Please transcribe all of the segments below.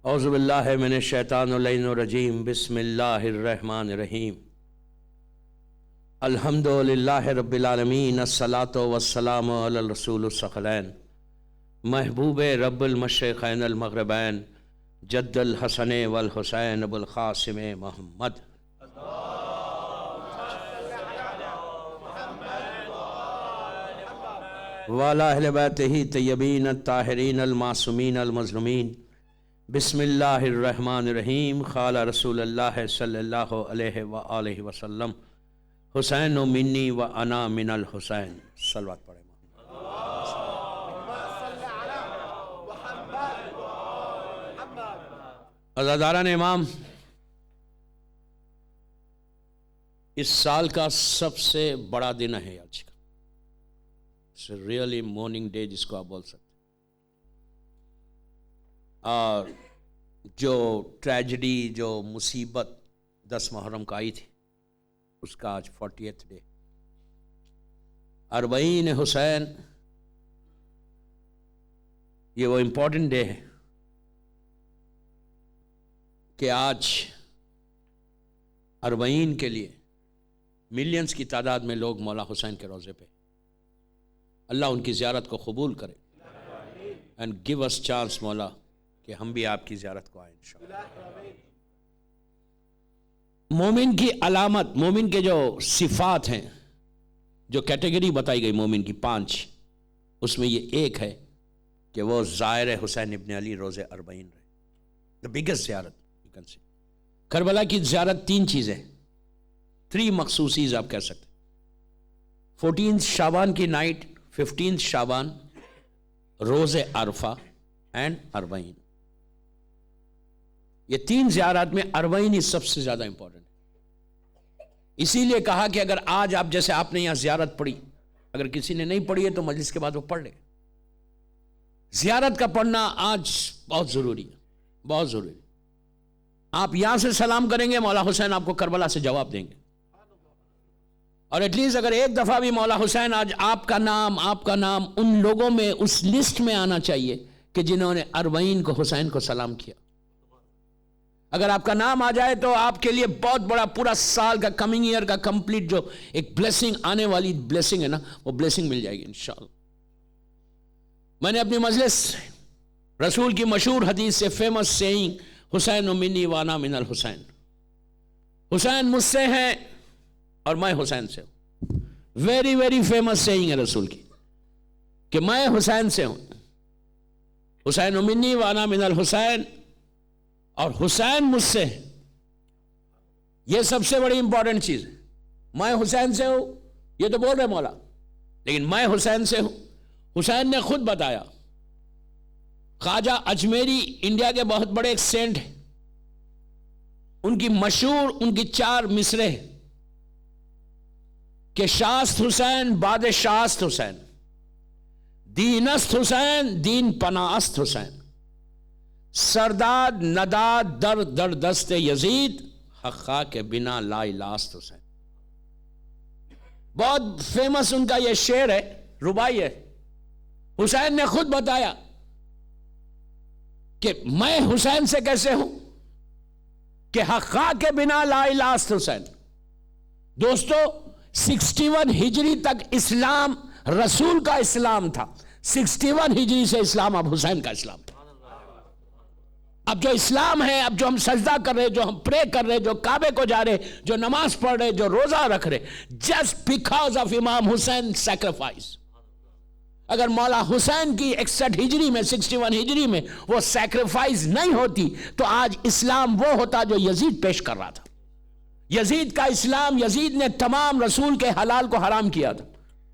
اعوذ باللہ من الشیطان الرجیم بسم اللہ الرحمن الرحیم الحمد للہ رب العالمین الصلاۃ والسلام علی الرسول الثقلین محبوب رب المشرقین المغربین جد الحسن والحسین ابو القاسم محمد وعلی اہل بیتہ طیبین الطاہرین المعصومین المظلومین بسم اللہ الرحمن الرحیم قال رسول اللہ صلی اللہ علیہ وآلہ وسلم حسین منی و انا من الحسین صلوات پڑھیں عزاداران امام، اس سال کا سب سے بڑا دن ہے آج کا، ریئلی مارننگ ڈے جس کو آپ بول سکتے، اور جو ٹریجڈی، جو مصیبت 10 محرم کو آئی تھی، اس کا آج 40th ڈے، 40 حسین، یہ وہ امپورٹنٹ ڈے ہے کہ آج 40 کے لیے ملینز کی تعداد میں لوگ مولا حسین کے روضے پہ، اللہ ان کی زیارت کو قبول کرے اینڈ گیو اس چانس مولا کہ ہم بھی آپ کی زیارت کو آئیں انشاءاللہ۔ مومن کی علامت، مومن کے جو صفات ہیں، جو کیٹیگری بتائی گئی مومن کی 5، اس میں یہ ایک ہے کہ وہ زائر حسین ابن علی روز 40 رہے، the biggest زیارت you can say۔ کربلا کی زیارت 3 چیزیں، 3 مخصوصیز آپ کہہ سکتے، 14 شعبان کی night, 15 Shaban, rows Arfa and 40۔ یہ 3 زیارات میں 40 ہی سب سے زیادہ امپورٹنٹ ہے، اسی لیے کہا کہ اگر آج آپ، جیسے آپ نے یہاں زیارت پڑھی، اگر کسی نے نہیں پڑھی ہے تو مجلس کے بعد وہ پڑھ لے۔ زیارت کا پڑھنا آج بہت ضروری ہے، بہت ضروری ہے۔ آپ یہاں سے سلام کریں گے، مولا حسین آپ کو کربلا سے جواب دیں گے، اور ایٹ لیسٹ اگر ایک دفعہ بھی مولا حسین آج آپ کا نام ان لوگوں میں، اس لسٹ میں آنا چاہیے کہ جنہوں نے 40 کو حسین کو سلام کیا۔ اگر آپ کا نام آ جائے تو آپ کے لیے بہت بڑا، پورا سال کا، کمنگ ایئر کا کمپلیٹ جو ایک بلیسنگ، آنے والی بلیسنگ ہے نا، وہ بلیسنگ مل جائے گی انشاءاللہ۔ میں نے اپنی مجلس رسول کی مشہور حدیث سے، فیمس سیئنگ، حسین منی وانا من الحسین، حسین مجھ سے ہیں اور میں حسین سے ہوں، ویری ویری فیمس سیئنگ ہے رسول کی کہ میں حسین سے ہوں، حسین منی وانا من الحسین، اور حسین مجھ سے ہے۔ یہ سب سے بڑی امپورٹنٹ چیز ہے، میں حسین سے ہوں، یہ تو بول رہے مولا، لیکن میں حسین سے ہوں۔ حسین نے خود بتایا، خواجہ اجمیری انڈیا کے بہت بڑے ایک سینٹ ہیں، ان کی مشہور، ان کی 4 مصرے ہیں کہ شاست حسین باد شاست حسین، دینست حسین دین پناست حسین، سرداد نداد در در دست یزید، حقا کے بنا لا لاست حسین۔ بہت فیمس ان کا یہ شعر ہے، ربائی ہے۔ حسین نے خود بتایا کہ میں حسین سے کیسے ہوں کہ حقا کے بنا لا لاست حسین۔ دوستو 61 ہجری تک اسلام رسول کا اسلام تھا، 61 ہجری سے اسلام اب حسین کا اسلام تھا۔ اب جو اسلام ہے، اب جو ہم سجدہ کر رہے، جو ہم پرے کر رہے، جو کعبے کو جا رہے، جو نماز پڑھ رہے، جو روزہ رکھ رہے، just because of Imam Hussain sacrifice. اگر مولا حسین کی 61 ہجری میں، 61 ہجری میں وہ سیکریفائس نہیں ہوتی تو آج اسلام وہ ہوتا جو یزید پیش کر رہا تھا۔ یزید کا اسلام، یزید نے تمام رسول کے حلال کو حرام کیا تھا،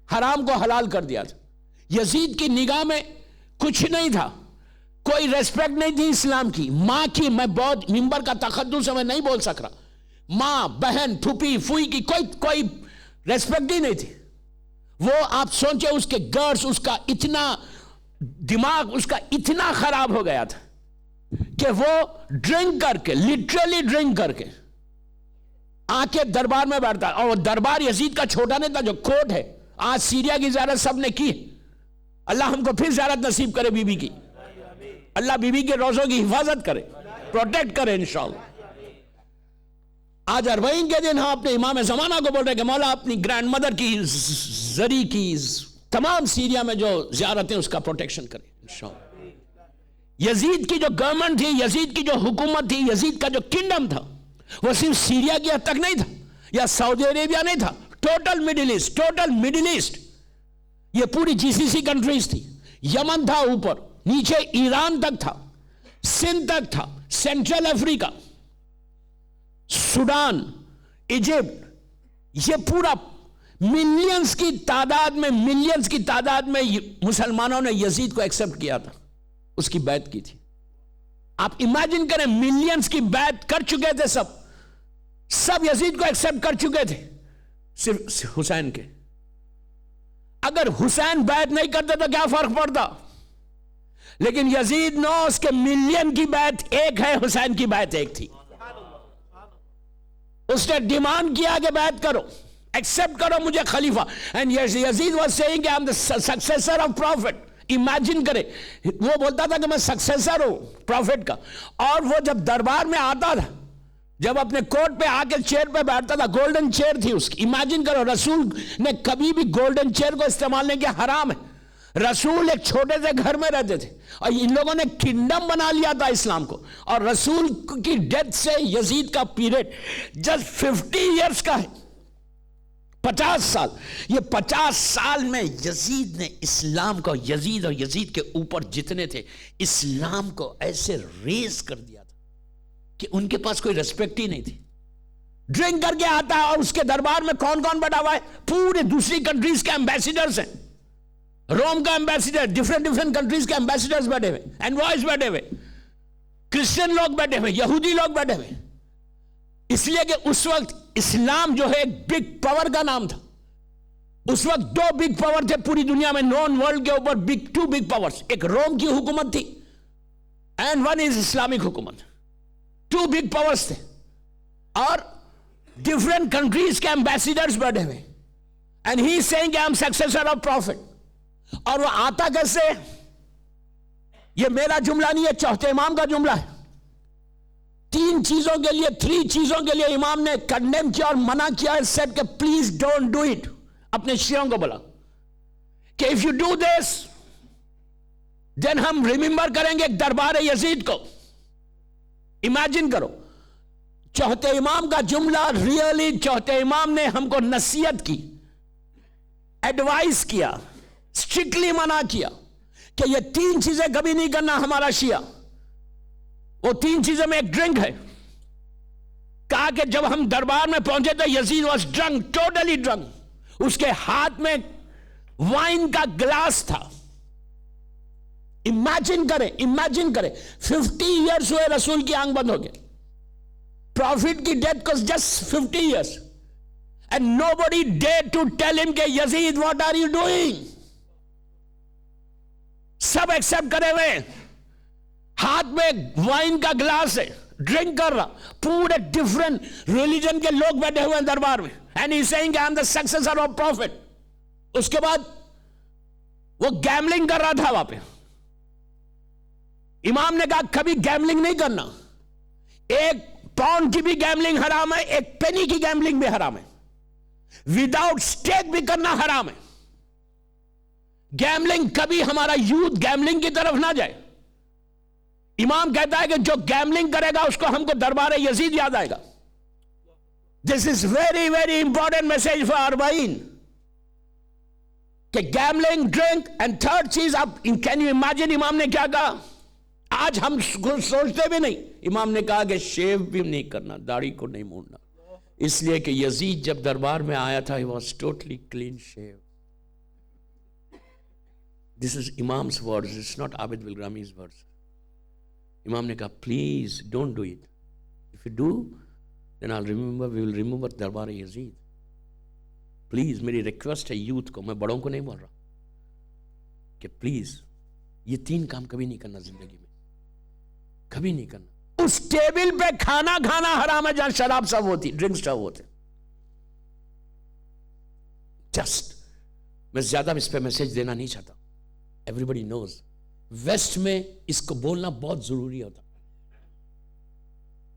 حرام کو حلال کر دیا تھا۔ یزید کی نگاہ میں کچھ نہیں تھا، کوئی ریسپیکٹ نہیں تھی اسلام کی۔ ماں کی، میں بہت ممبر کا تقدس ہے، میں نہیں بول سک رہا، ماں، بہن، پھوپھی، پھوئی کی کوئی ریسپیکٹ ہی نہیں تھی۔ وہ آپ سوچے اس کے گرس، اس کا اتنا دماغ اس کا اتنا خراب ہو گیا تھا کہ وہ ڈرنک کر کے، لٹرلی ڈرنک کر کے آ کے دربار میں بیٹھتا، اور وہ دربار یزید کا چھوٹا نہیں تھا جو کوٹ ہے۔ آج سیریا کی زیارت سب نے کی، اللہ ہم کو پھر زیارت نصیب کرے بی بی کی، اللہ بی بی کے روزوں کی حفاظت کرے۔ پروٹیکٹ کرے انشاءاللہ. آج اربعین کے دن ہم اپنے امام زمانہ کو بول رہے ہیں کہ مولا اپنی گرینڈ مدر کی زری کی تمام سیریا میں جو زیارتیں اس کا پروٹیکشن کرے انشاءاللہ. یزید کی جو گورنمنٹ تھی, یزید کی جو حکومت تھی, یزید کا جو کنگڈم تھا, وہ صرف سیریا کی حد تک نہیں تھا یا سعودی عربیہ نہیں تھا, ٹوٹل مڈل ایسٹ, یہ پوری جی سی سی کنٹریز تھی. یمن تھا اوپر, نیچے ایران تک تھا, سندھ تک تھا, سینٹرل افریقہ, سوڈان, ایجپٹ, یہ پورا ملینز کی تعداد میں مسلمانوں نے یزید کو ایکسپٹ کیا تھا, اس کی بیعت کی تھی. آپ امیجن کریں, ملینز کی بیعت کر چکے تھے, سب یزید کو ایکسپٹ کر چکے تھے صرف حسین کے. اگر حسین بیعت نہیں کرتے تو کیا فرق پڑتا, لیکن یزید نوز کے ملین کی بیعت ایک ہے, حسین کی بیعت ایک تھی. اس نے ڈیمانڈ کیا کہ بیعت کرو, ایکسپٹ کرو مجھے خلیفہ. اینڈ یزید واز سیئنگ کہ I'm the successor of prophet. Imagine کرے, وہ بولتا تھا کہ میں سکسیسر ہوں پروفٹ کا, اور وہ جب دربار میں آتا تھا, جب اپنے کوٹ پہ آ کے چیئر پہ بیٹھتا تھا, گولڈن چیئر تھی اس کی. امیجن کرو, رسول نے کبھی بھی گولڈن چیئر کو استعمال نہیں کیا, حرام ہے. رسول ایک چھوٹے سے گھر میں رہتے تھے, اور ان لوگوں نے کنگڈم بنا لیا تھا اسلام کو. اور رسول کی ڈیتھ سے یزید کا پیریڈ جسٹ 50 ایئرس کا ہے, 50 سال. یہ 50 سال میں یزید نے اسلام کو, یزید اور یزید کے اوپر جتنے تھے, اسلام کو ایسے ریز کر دیا تھا کہ ان کے پاس کوئی ریسپیکٹ ہی نہیں تھی. ڈرنک کر کے آتا ہے, اور اس کے دربار میں کون کون بیٹھا ہوا ہے, پورے دوسری کنٹریز کے ایمبیسیڈرز ہیں. روم کا ایمبیسیڈر, ڈفرنٹ کنٹریز کے ایمبیسیڈرز بیٹھے ہوئے, انوائز بیٹھے ہوئے, کرسچن لوگ بیٹھے ہوئے, یہودی لوگ بیٹھے ہوئے. اس لیے کہ اس وقت اسلام جو ہے ایک بگ پاور کا نام تھا. اس وقت 2 بگ پاور تھے پوری دنیا میں, نون ورلڈ کے اوپر 2 بگ پاورز. ایک روم کی حکومت تھی, اینڈ 1 از اسلامک حکومت. 2 بگ پاورز تھے, اور ڈفرنٹ کنٹریز کے ایمبیسیڈرز بیٹھے ہوئے. اینڈ ہی از سیئنگ کہ I am successor of prophet. اور وہ آتا کیسے, یہ میرا جملہ نہیں ہے, چوتھے امام کا جملہ ہے. 3 چیزوں کے لیے امام نے کنڈیم کیا اور منع کیا. سیڈ کہ پلیز ڈونٹ ڈو اٹ. اپنے شیعوں کو بولا کہ اف یو ڈو دس دین ہم ریممبر کریں گے دربار یزید کو. امیجن کرو, چوتھے امام کا جملہ, ریئلی چوتھے امام نے ہم کو نصیحت کی, ایڈوائز کیا, اسٹرکٹلی منع کیا کہ یہ 3 چیزیں کبھی نہیں کرنا ہمارا شیعہ. وہ 3 چیزیں میں ایک ڈرنک ہے. کہا کہ جب ہم دربار میں پہنچے تو یزید واز ڈرنک, ٹوٹلی ڈرنک. اس کے ہاتھ میں وائن کا گلاس تھا. امیجن کریں 50 ایئرس ہوئے رسول کی آنکھ بند ہو گئے. پروفٹ کی ڈیتھ کو just 50 years, and nobody dare to tell ہم کہ Yazid what are you doing. سب ایکسپٹ کرے ہوئے, ہاتھ میں وائن کا گلاس ہے, ڈرنک کر رہا, پورے ڈفرنٹ ریلیجن کے لوگ بیٹھے ہوئے ہیں دربار میں. And he saying I am the successor of prophet. اس کے بعد وہ گیملنگ کر رہا تھا وہاں پہ. امام نے کہا کبھی گیملنگ نہیں کرنا. 1 پاؤنڈ کی بھی گیملنگ حرام ہے, 1 پینی کی گیملنگ بھی حرام ہے, وداؤٹ سٹیک بھی کرنا حرام ہے. گیملنگ کبھی ہمارا یوتھ گیملنگ کی طرف نہ جائے. امام کہتا ہے کہ جو گیملنگ کرے گا اس کو ہم کو دربار یزید یاد آئے گا. This is very very important message for Arbaeen, کہ گیملنگ, ڈرنک, اینڈ 3rd چیز, آپ کین یو امیجن امام نے کیا کہا. آج ہم سوچتے بھی نہیں. امام نے کہا کہ شیو بھی نہیں کرنا, داڑھی کو نہیں موڑنا, اس لیے کہ یزید جب دربار میں آیا تھا he was totally clean shave. This is Imam's words, it's not Abid Bilgrami's words. امام نے کہا please don't do it. If you do then I remember, we will remember darbar Yazid. Please میری ریکویسٹ ہے یوتھ کو, میں بڑوں کو نہیں بول رہا, کہ پلیز یہ 3 کام کبھی نہیں کرنا زندگی میں, کبھی نہیں کرنا. اس ٹیبل پہ کھانا حرام ہے جہاں شراب سب ہوتی, ڈرنکس سب ہوتے. جسٹ میں زیادہ اس پہ میسج دینا نہیں چاہتا. ایوری بڈی نوز ویسٹ میں اس کو بولنا بہت ضروری ہوتا.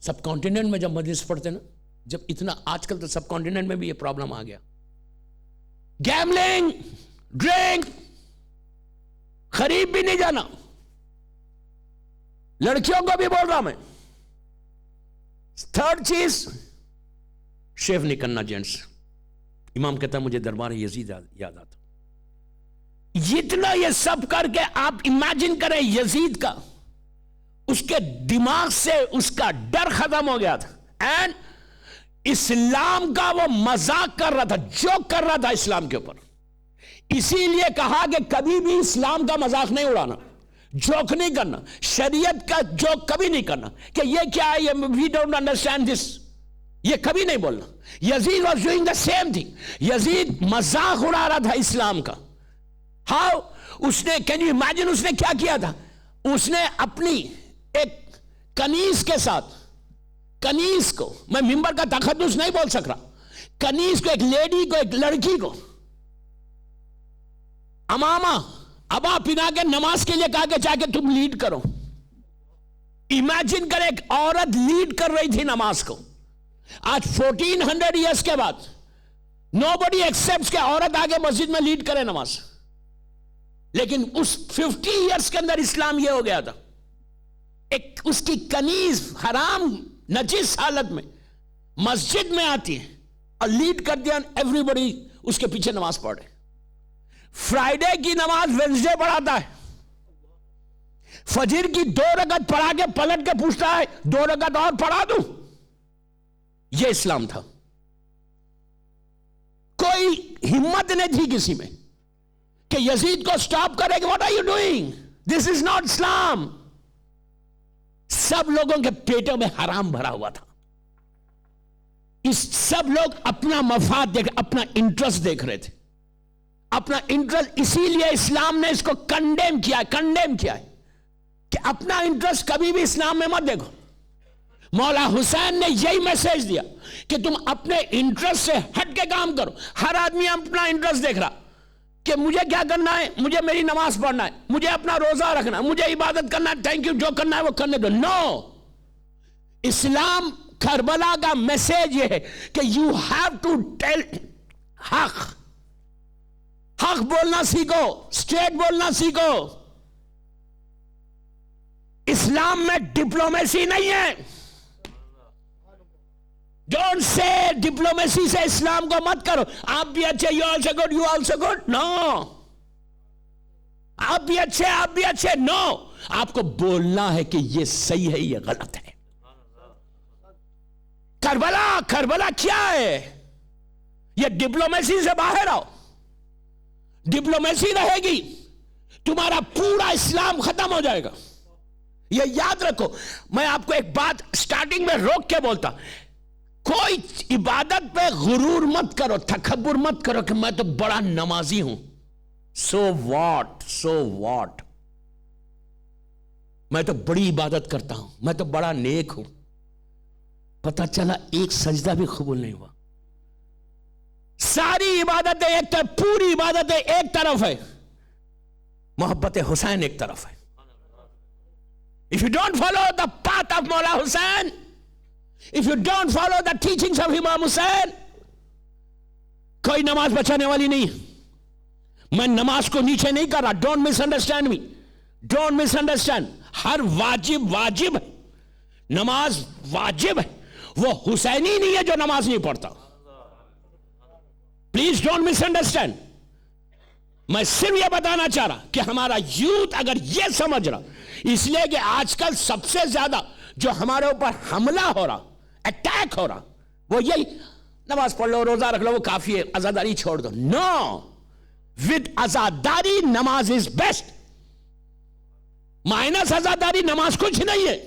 سب کانٹیننٹ میں جب مجلس پڑھتے نا, جب اتنا, آج کل تو سب کانٹیننٹ میں بھی یہ پرابلم آ گیا, گیملنگ, ڈرنک, قریب بھی نہیں جانا. لڑکیوں کو بھی بول رہا میں. تھرڈ چیز, شیو نہیں کرنا جینٹس. امام کہتا ہے مجھے دربار یزید یاد آتا. جتنا یہ سب کر کے آپ امیجن کریں یزید کا, اس کے دماغ سے اس کا ڈر ختم ہو گیا تھا, اینڈ اسلام کا وہ مذاق کر رہا تھا, جوک کر رہا تھا اسلام کے اوپر. اسی لیے کہا کہ کبھی بھی اسلام کا مذاق نہیں اڑانا, جوک نہیں کرنا, شریعت کا جوک کبھی نہیں کرنا کہ یہ کیا ہے, وی ڈونٹ انڈرسٹینڈ دس, یہ کبھی نہیں بولنا. Yazid was doing the same thing. Yazid مذاق اڑا رہا تھا اسلام کا. ہاؤ, اس نے, کین یو امیجن اس نے کیا کیا تھا؟ اس نے اپنی ایک کنیز کے ساتھ, کنیز کو, میں ممبر کا تقدس نہیں بول سک رہا, کنیز کو, ایک لیڈی کو, ایک لڑکی کو امامہ ابا پنا کے نماز کے لیے کہا کہ جا کے تم لیڈ کرو. امیجن کریں, ایک عورت لیڈ کر رہی تھی نماز کو. آج 1400 ایئرس کے بعد nobody accepts کہ عورت آگے مسجد میں لیڈ کرے نماز. لیکن اس 50 ایئرس کے اندر اسلام یہ ہو گیا تھا, ایک اس کی کنیز حرام نجس حالت میں مسجد میں آتی ہے اور لیڈ کر دیا, ایوری بڑی اس کے پیچھے نماز پڑھ رہے. فرائیڈے کی نماز وینسڈے پڑھاتا ہے, فجر کی 2 رکعت پڑھا کے پلٹ کے پوچھتا ہے 2 رکعت اور پڑھا دوں. یہ اسلام تھا. کوئی ہمت نہیں تھی کسی میں کہ یزید کو سٹاپ کرے کہ what are you doing, this is not Islam. سب لوگوں کے پیٹوں میں حرام بھرا ہوا تھا. اس سب لوگ اپنا مفاد دیکھ, اپنا انٹرسٹ دیکھ رہے تھے, اپنا انٹرسٹ. اسی لیے اسلام نے اس کو کنڈیم کیا ہے کہ اپنا انٹرسٹ کبھی بھی اسلام میں مت دیکھو. مولا حسین نے یہی میسج دیا کہ تم اپنے انٹرسٹ سے ہٹ کے کام کرو. ہر آدمی اپنا انٹرسٹ دیکھ رہا کہ مجھے کیا کرنا ہے, مجھے میری نماز پڑھنا ہے, مجھے اپنا روزہ رکھنا ہے, مجھے عبادت کرنا ہے, تھینک یو, جو کرنا ہے وہ کرنے دو. نو, اسلام کربلا کا میسج یہ ہے کہ یو ہیو ٹو ٹیل حق. حق بولنا سیکھو, اسٹریٹ بولنا سیکھو. اسلام میں ڈپلومیسی نہیں ہے. ڈونٹ سے ڈپلومیسی سے اسلام کو مت کرو. آپ بھی اچھے, you also good, you also good. No, آپ بھی اچھے. نو, آپ کو بولنا ہے کہ یہ صحیح ہے, یہ غلط ہے. کربلا کیا ہے؟ یہ ڈپلومیسی سے باہر آؤ. ڈپلومیسی رہے گی تمہارا پورا اسلام ختم ہو جائے گا. یہ یاد رکھو. میں آپ کو ایک بات سٹارٹنگ میں روک کے بولتا, کوئی عبادت پہ غرور مت کرو, تکبر مت کرو کہ میں تو بڑا نمازی ہوں. سو واٹ, میں تو بڑی عبادت کرتا ہوں, میں تو بڑا نیک ہوں. پتہ چلا ایک سجدہ بھی قبول نہیں ہوا. ساری عبادتیں ایک طرف, پوری عبادتیں ایک طرف ہے, محبت حسین ایک طرف ہے. If you don't follow the path of Mawla Hussain, if you don't follow the teachings of Imam Hussain, کوئی نماز بچانے والی نہیں. میں نماز کو نیچے نہیں کر رہا, don't miss understand me, don't miss understand. ہر واجب ہے, نماز واجب ہے. وہ حسینی نہیں ہے جو نماز نہیں پڑھتا. Please don't miss understand. میں صرف یہ بتانا چاہ رہا کہ ہمارا یوتھ اگر یہ سمجھ رہا, اس لیے کہ آج کل سب سے زیادہ جو ہمارے اوپر حملہ ہو رہا, اٹیک ہو رہا, وہ یہی نماز پڑھ لو, روزہ رکھ لو, وہ کافی ہے, عزاداری چھوڑ دو. نو, ود عزاداری نماز از بیسٹ. مائنس عزاداری نماز کچھ نہیں ہے.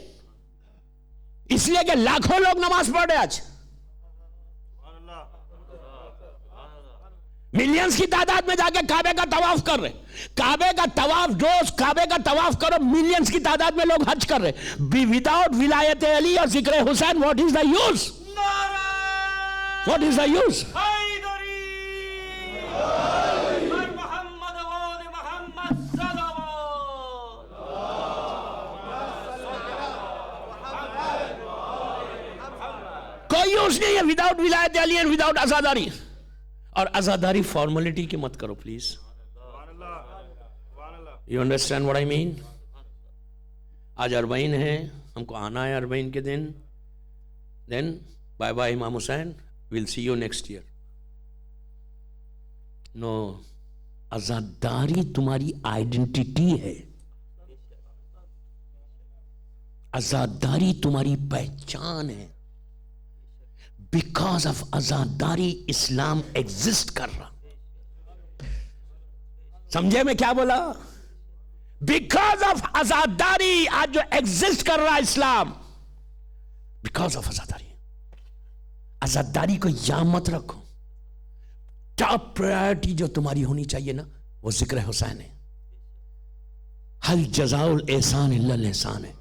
اس لیے کہ لاکھوں لوگ نماز پڑھ رہے آج, ملینز کی تعداد میں جا کے کعبے کا طواف کر رہے. کعبے کا طواف, روز کعبے کا طواف کرو, ملینز کی تعداد میں لوگ حج کر رہے. وداؤٹ ولایت علی اور ذکر Hussain, what is the use, what is the use. مایوس نہیں ہے وداؤٹ ولایت علی اینڈ وداؤٹ عزاداری. اور عزاداری فارملٹی کی مت کرو please. You understand what I mean? آج اربعین ہے, ہم کو آنا ہے اربعین کے دن. دین بائے بائے امام Hussain, well see you next year. No, عزاداری تمہاری آئیڈینٹی ہے, عزاداری تمہاری پہچان ہے. بیکاز آف عزاداری اسلام ایگزسٹ کر رہا. سمجھے میں کیا بولا؟ بیکاز آف عزاداری آج جو ایگزسٹ کر رہا اسلام, بیکاز آف عزاداری. عزاداری کو یا مت رکھو. ٹاپ پرائرٹی جو تمہاری ہونی چاہیے نا, وہ ذکر حسین ہے. حل جزاء الاحسان الا الاحسان ہے.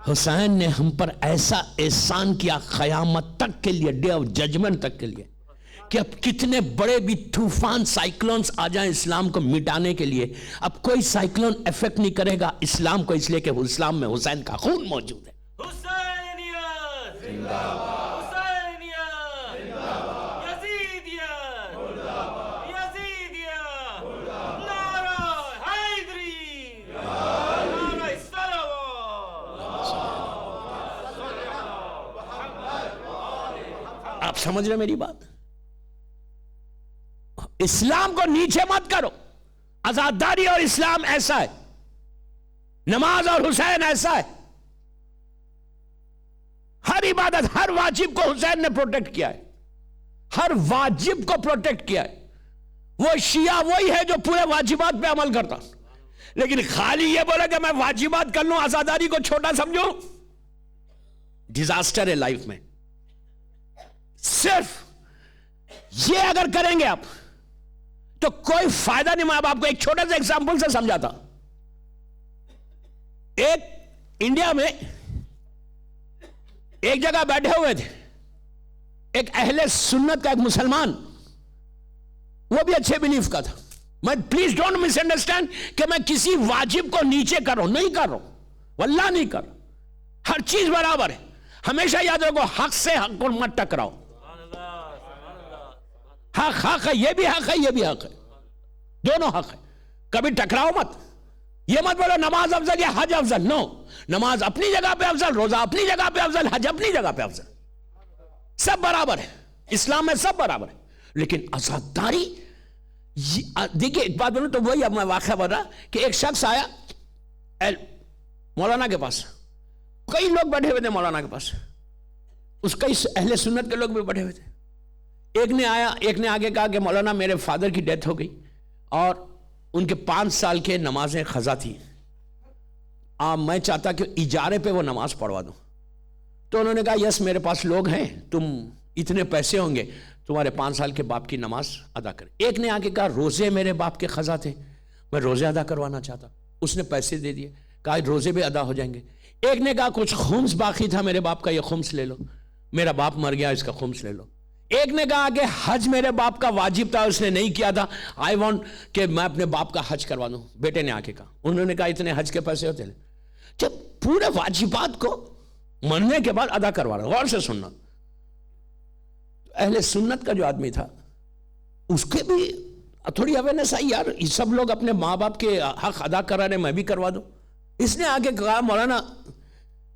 حسین نے ہم پر ایسا احسان کیا قیامت تک کے لیے, ڈے آف ججمنٹ تک کے لیے, کہ اب کتنے بڑے بھی طوفان سائیکلونز آ جائیں اسلام کو مٹانے کے لیے, اب کوئی سائیکلون افیکٹ نہیں کرے گا اسلام کو, اس لیے کہ اسلام میں حسین کا خون موجود ہے. حسینیت زندہ باد, حسینیت زندہ باد, یزیدیت زندہ باد, یزیدیت زندہ باد, نعرہ حیدری, نعرہ صلوات. آپ سمجھ رہے میری بات؟ اسلام کو نیچے مت کرو. عزاداری اور اسلام ایسا ہے, نماز اور حسین ایسا ہے. ہر عبادت, ہر واجب کو حسین نے پروٹیکٹ کیا ہے, ہر واجب کو پروٹیکٹ کیا ہے. وہ شیعہ وہی ہے جو پورے واجبات پہ عمل کرتا, لیکن خالی یہ بولا کہ میں واجبات کر لوں, عزاداری کو چھوٹا سمجھو, ڈیزاسٹر ہے لائف میں. صرف یہ اگر کریں گے آپ تو کوئی فائدہ نہیں. میں اب آپ کو ایک چھوٹا سا ایگزامپل سے سمجھاتا. ایک انڈیا میں ایک جگہ بیٹھے ہوئے تھے, ایک اہل سنت کا ایک مسلمان, وہ بھی اچھے بلیف کا تھا. میں پلیز ڈونٹ مس انڈرسٹینڈ کہ میں کسی واجب کو نیچے کر رہا ہوں, نہیں کر رہا ہوں, واللہ نہیں کر رہا. ہر چیز برابر ہے. ہمیشہ یاد رکھو, حق سے حق کو مت ٹکراؤ. حق حق ہے, یہ بھی حق ہے, یہ بھی حق ہے, دونوں حق ہے. کبھی ٹکراؤ مت. یہ مت بولو نماز افضل یا حج افضل. نو, نماز اپنی جگہ پہ افضل, روزہ اپنی جگہ پہ افضل, حج اپنی جگہ پہ افضل. سب برابر ہے, اسلام میں سب برابر ہے. لیکن عزاداری, دیکھیے ایک بات بولوں تو وہی اب میں واقعہ بول رہا کہ ایک شخص آیا مولانا کے پاس. کئی لوگ بیٹھے ہوئے تھے مولانا کے پاس, اس کئی اہل سنت کے لوگ بھی بیٹھے ہوئے تھے. ایک نے آیا, ایک نے آگے کہا کہ مولانا میرے فادر کی ڈیتھ ہو گئی اور ان کے 5 سال کے نمازیں قضا تھی, میں چاہتا کہ اجارے پہ وہ نماز پڑھوا دوں. تو انہوں نے کہا یس میرے پاس لوگ ہیں, تم اتنے پیسے ہوں گے, تمہارے 5 سال کے باپ کی نماز ادا کریں. ایک نے آگے کہا روزے میرے باپ کے قضا تھے, میں روزے ادا کروانا چاہتا. اس نے پیسے دے دیے, کہا روزے بھی ادا ہو جائیں گے. ایک نے کہا کچھ خمس باقی تھا میرے باپ کا, یہ خمس لے لو, میرا باپ مر گیا, اس کا خمس لے لو. ایک نے کہا کہ حج میرے باپ کا واجب تھا, اس نے نہیں کیا تھا, آئی وانٹ کہ میں اپنے باپ کا حج کروا دوں. بیٹے نے آگے کہا, انہوں نے کہا اتنے حج کے پیسے ہوتے ہیں. جب پورے واجبات کو مرنے کے بعد ادا کروا رہا, غور سے سننا, اہل سنت کا جو آدمی تھا اس کے بھی تھوڑی اویئرنیس آئی, یار سب لوگ اپنے ماں باپ کے حق ادا کرا رہے, میں بھی کروا دوں. اس نے آگے کہا مولانا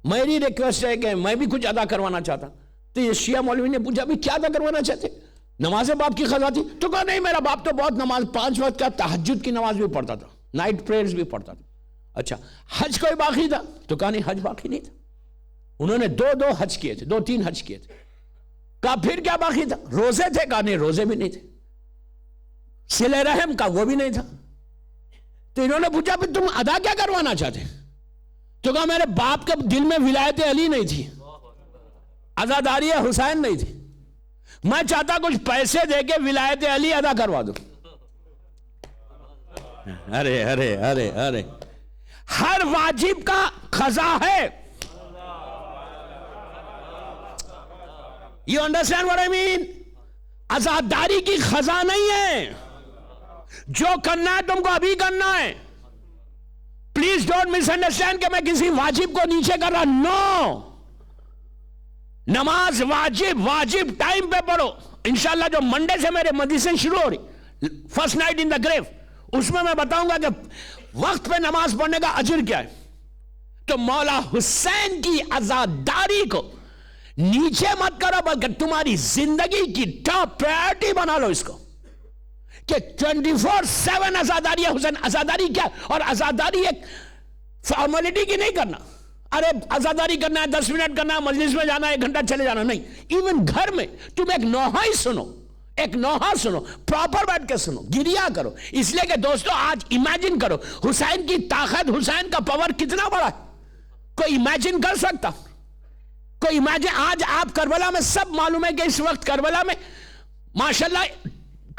میری ریکویسٹ ہے کہ میں بھی کچھ ادا کروانا چاہتا. تو یہ شیعہ مولوی نے پوچھا بھی کیا ادا کروانا چاہتے؟ نماز باپ کی قضا تھی. تو کہا نہیں میرا باپ تو بہت نماز 5 وقت کا تہجد کی نماز بھی پڑھتا تھا, نائٹ پریئرز بھی پڑھتا تھا. اچھا حج کوئی باقی تھا؟ تو کہا نہیں حج باقی نہیں تھا. انہوں نے 2 حج کیے تھے, 2-3 حج کیے تھے. کہا پھر کیا باقی تھا؟ روزے تھے. کہا نہیں روزے بھی نہیں تھے. صلہ رحم کا وہ بھی نہیں تھا. تو انہوں نے پوچھا پھر تم ادا کیا کروانا چاہتے؟ تو کہا میرے باپ کے دل میں ولایت علی نہیں تھی, عزاداری حسین نہیں تھی, میں چاہتا کچھ پیسے دے کے ولایت علی ادا کروا دوں. ارے ارے ارے ارے, ہر واجب کا قضا ہے. You understand what I mean? عزاداری کی قضا نہیں ہے. جو کرنا ہے تم کو ابھی کرنا ہے. پلیز ڈونٹ مس انڈرسٹینڈ کہ میں کسی واجب کو نیچے کر رہا. نو, نماز واجب ٹائم پہ پڑھو. انشاءاللہ جو منڈے سے میرے مدرسے شروع ہو رہی, فرسٹ نائٹ ان دا گریو, اس میں بتاؤں گا کہ وقت پہ نماز پڑھنے کا اجر کیا ہے. تو مولا حسین کی عزاداری کو نیچے مت کرو, بلکہ تمہاری زندگی کی ٹاپ پرائرٹی بنا لو اس کو کہ 24/7 عزاداری ہے حسین. عزاداری کیا؟ اور عزاداری ایک فارمیلٹی کی نہیں کرنا, ارے عزاداری کرنا ہے 10 منٹ کرنا ہے, مجلس میں جانا ہے 1 گھنٹہ چلے جانا, نہیں. ایون گھر میں تم ایک نوحہ ہی سنو, ایک نوحہ سنو, پراپر بیٹھ کے سنو, گریا کرو. اس لیے کہ دوستو آج امیجن کرو حسین کی طاقت, حسین کا پاور کتنا بڑا ہے, کوئی امیجن کر سکتا؟ کوئی امیجن؟ آج آپ کربلا میں سب معلوم ہے کہ اس وقت کربلا میں ماشاءاللہ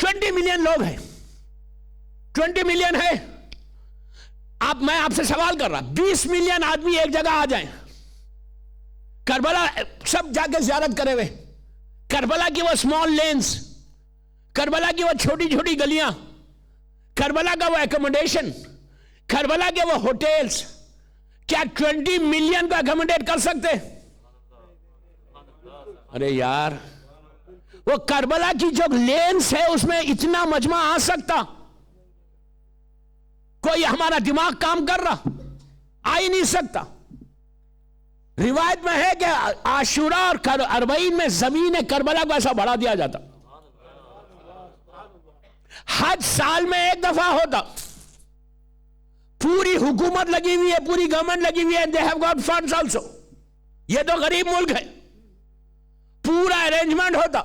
20 ملین لوگ ہیں, 20 ملین ہے. میں آپ سے سوال کر رہا, 20 ملین آدمی ایک جگہ آ جائیں, کربلا سب جا کے زیارت کرے ہوئے, کربلا کی وہ اسمال لینز, کربلا کی وہ چھوٹی چھوٹی گلیاں, کربلا کا وہ ایکوموڈیشن, کربلا کے وہ ہوٹلز, کیا 20 ملین کو ایکوموڈیٹ کر سکتے؟ ارے یار, وہ کربلا کی جو لینز ہے اس میں اتنا مجمع آ سکتا؟ کوئی ہمارا دماغ کام کر رہا؟ آ ہی نہیں سکتا. روایت میں ہے کہ عاشورہ اور 40 میں زمین کربلا کو ایسا بڑھا دیا جاتا. حج سال میں 1 دفعہ ہوتا, پوری حکومت لگی ہوئی ہے, پوری گورنمنٹ لگی ہوئی ہے, they have got funds also. یہ تو غریب ملک ہے, پورا ارینجمنٹ ہوتا,